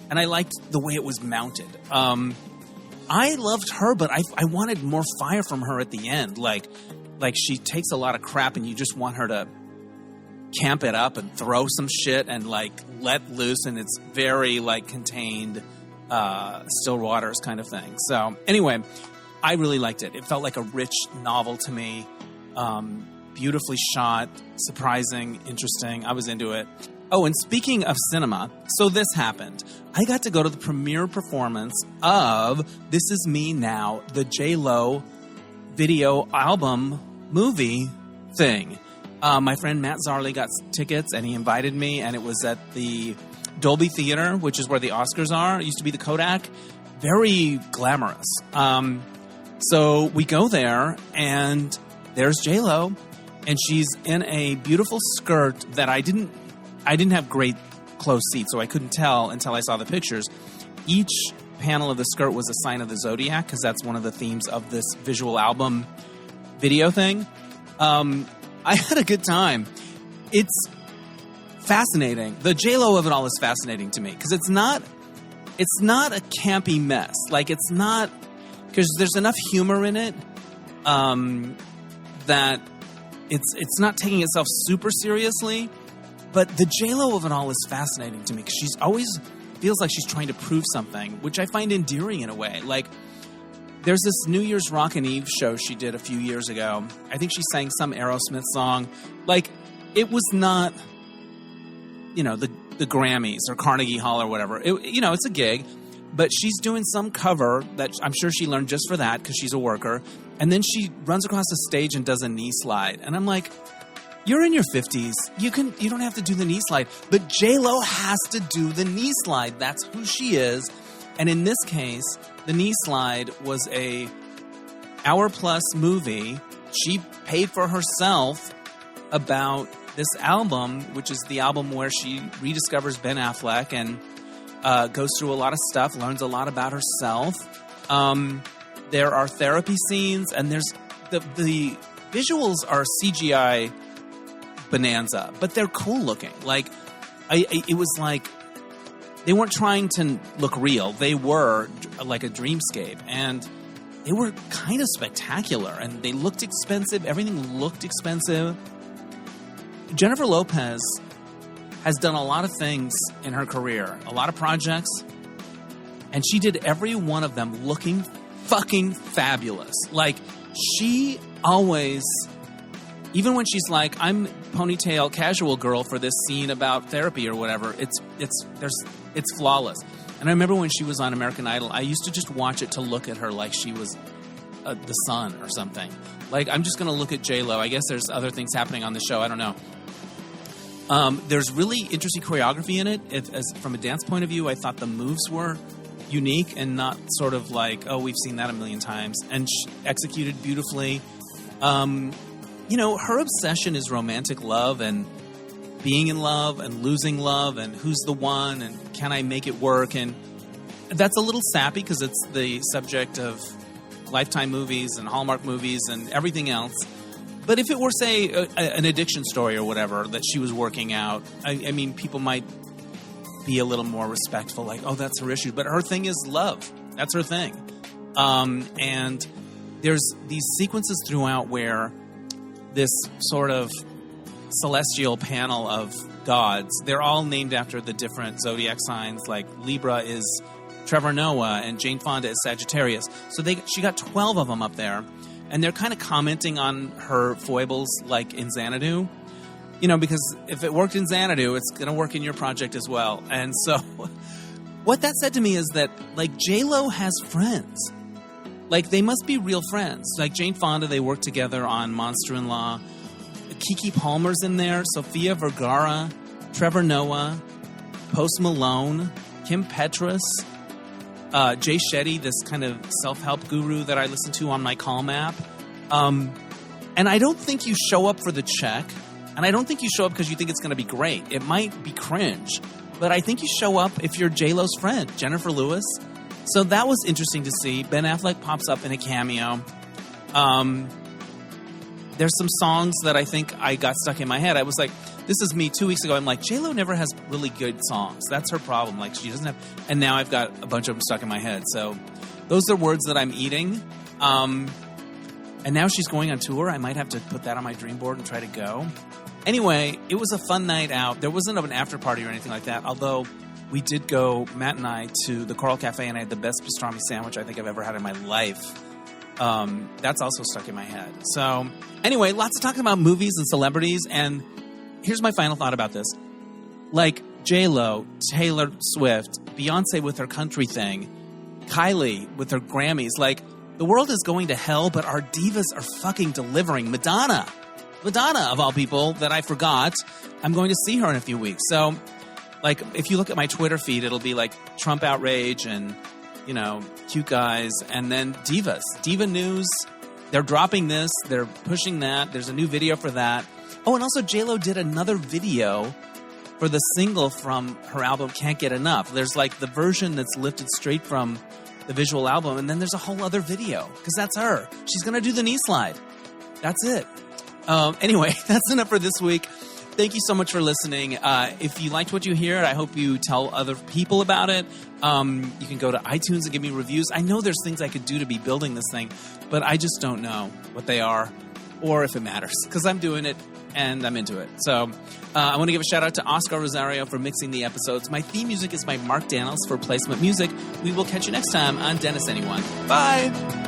And I liked the way it was mounted. I loved her, but I wanted more fire from her at the end. Like she takes a lot of crap and you just want her to camp it up and throw some shit and like let loose, and it's very like contained still waters kind of thing. So anyway, I really liked it. It felt like a rich novel to me. Beautifully shot, surprising, interesting. I was into it. Oh, and speaking of cinema, so this happened. I got to go to the premiere performance of This Is Me Now, the J-Lo video album movie thing. My friend Matt Zarley got tickets, and he invited me, and it was at the Dolby Theater, which is where the Oscars are. It used to be the Kodak. Very glamorous. So we go there, and there's J-Lo, and she's in a beautiful skirt that I didn't have great close seats, so I couldn't tell until I saw the pictures. Each panel of the skirt was a sign of the zodiac, because that's one of the themes of this visual album video thing. I had a good time. It's fascinating. The J-Lo of it all is fascinating to me, because it's not a campy mess. Like, it's not, because there's enough humor in it that it's not taking itself super seriously. But the J-Lo of it all is fascinating to me, because she's always feels like she's trying to prove something, which I find endearing in a way. Like, there's this New Year's Rockin' Eve show she did a few years ago. I think she sang some Aerosmith song. Like, it was not, the Grammys or Carnegie Hall or whatever. It's a gig, but she's doing some cover that I'm sure she learned just for that because she's a worker. And then she runs across the stage and does a knee slide. And I'm like, you're in your 50s. You don't have to do the knee slide. But J-Lo has to do the knee slide. That's who she is. And in this case, the knee slide was a hour-plus movie she paid for herself about this album, which is the album where she rediscovers Ben Affleck and goes through a lot of stuff, learns a lot about herself. There are therapy scenes, and there's the visuals are CGI bonanza, but they're cool looking. Like, it was like they weren't trying to look real. They were like a dreamscape, and they were kind of spectacular, and they looked expensive. Everything looked expensive. Jennifer Lopez has done a lot of things in her career, a lot of projects, and she did every one of them looking fucking fabulous. Like, she always, even when she's like, I'm ponytail casual girl for this scene about therapy or whatever, it's flawless. And I remember when she was on American Idol, I used to just watch it to look at her like she was the sun or something. Like, I'm just going to look at J-Lo. I guess there's other things happening on the show. I don't know. There's really interesting choreography in it. From a dance point of view, I thought the moves were unique and not sort of like, oh, we've seen that a million times. And she executed beautifully. Her obsession is romantic love and being in love and losing love and who's the one and can I make it work? And that's a little sappy because it's the subject of Lifetime movies and Hallmark movies and everything else. But if it were, say, an addiction story or whatever that she was working out, I mean, people might be a little more respectful, like, oh, that's her issue. But her thing is love. That's her thing. And there's these sequences throughout where this sort of celestial panel of gods, they're all named after the different zodiac signs. Like Libra is Trevor Noah and Jane Fonda is Sagittarius. So she got 12 of them up there. And they're kind of commenting on her foibles like in Xanadu. Because if it worked in Xanadu, it's going to work in your project as well. And so what that said to me is that, like, J-Lo has friends. Like, they must be real friends. Like Jane Fonda, they worked together on Monster-in-Law. Keke Palmer's in there, Sofia Vergara, Trevor Noah, Post Malone, Kim Petras, Jay Shetty, this kind of self-help guru that I listen to on my Calm app. And I don't think you show up for the check, and I don't think you show up because you think it's going to be great. It might be cringe, but I think you show up if you're J-Lo's friend, Jennifer Lewis. So that was interesting to see. Ben Affleck pops up in a cameo. There's some songs that I think I got stuck in my head. I was like, this is me 2 weeks ago. I'm like, J-Lo never has really good songs. That's her problem. Like, she doesn't have... And now I've got a bunch of them stuck in my head. So those are words that I'm eating. And now she's going on tour. I might have to put that on my dream board and try to go. Anyway, it was a fun night out. There wasn't an after party or anything like that, although we did go, Matt and I, to the Coral Cafe, and I had the best pastrami sandwich I think I've ever had in my life. That's also stuck in my head. So anyway, lots of talking about movies and celebrities, and here's my final thought about this. Like J-Lo, Taylor Swift, Beyonce with her country thing, Kylie with her Grammys. Like, the world is going to hell, but our divas are fucking delivering. Madonna, of all people, that I forgot. I'm going to see her in a few weeks. So, like, if you look at my Twitter feed, it'll be like Trump outrage and, cute guys, and then divas. Diva news. They're dropping this. They're pushing that. There's a new video for that. Oh, and also J-Lo did another video for the single from her album Can't Get Enough. There's like the version that's lifted straight from the visual album, and then there's a whole other video because that's her. She's going to do the knee slide. That's it. Anyway, that's enough for this week. Thank you so much for listening. If you liked what you hear, I hope you tell other people about it. You can go to iTunes and give me reviews. I know there's things I could do to be building this thing, but I just don't know what they are or if it matters because I'm doing it and I'm into it. So I want to give a shout out to Oscar Rosario for mixing the episodes. My theme music is by Mark Daniels for Placement Music. We will catch you next time on Dennis Anyone. Bye!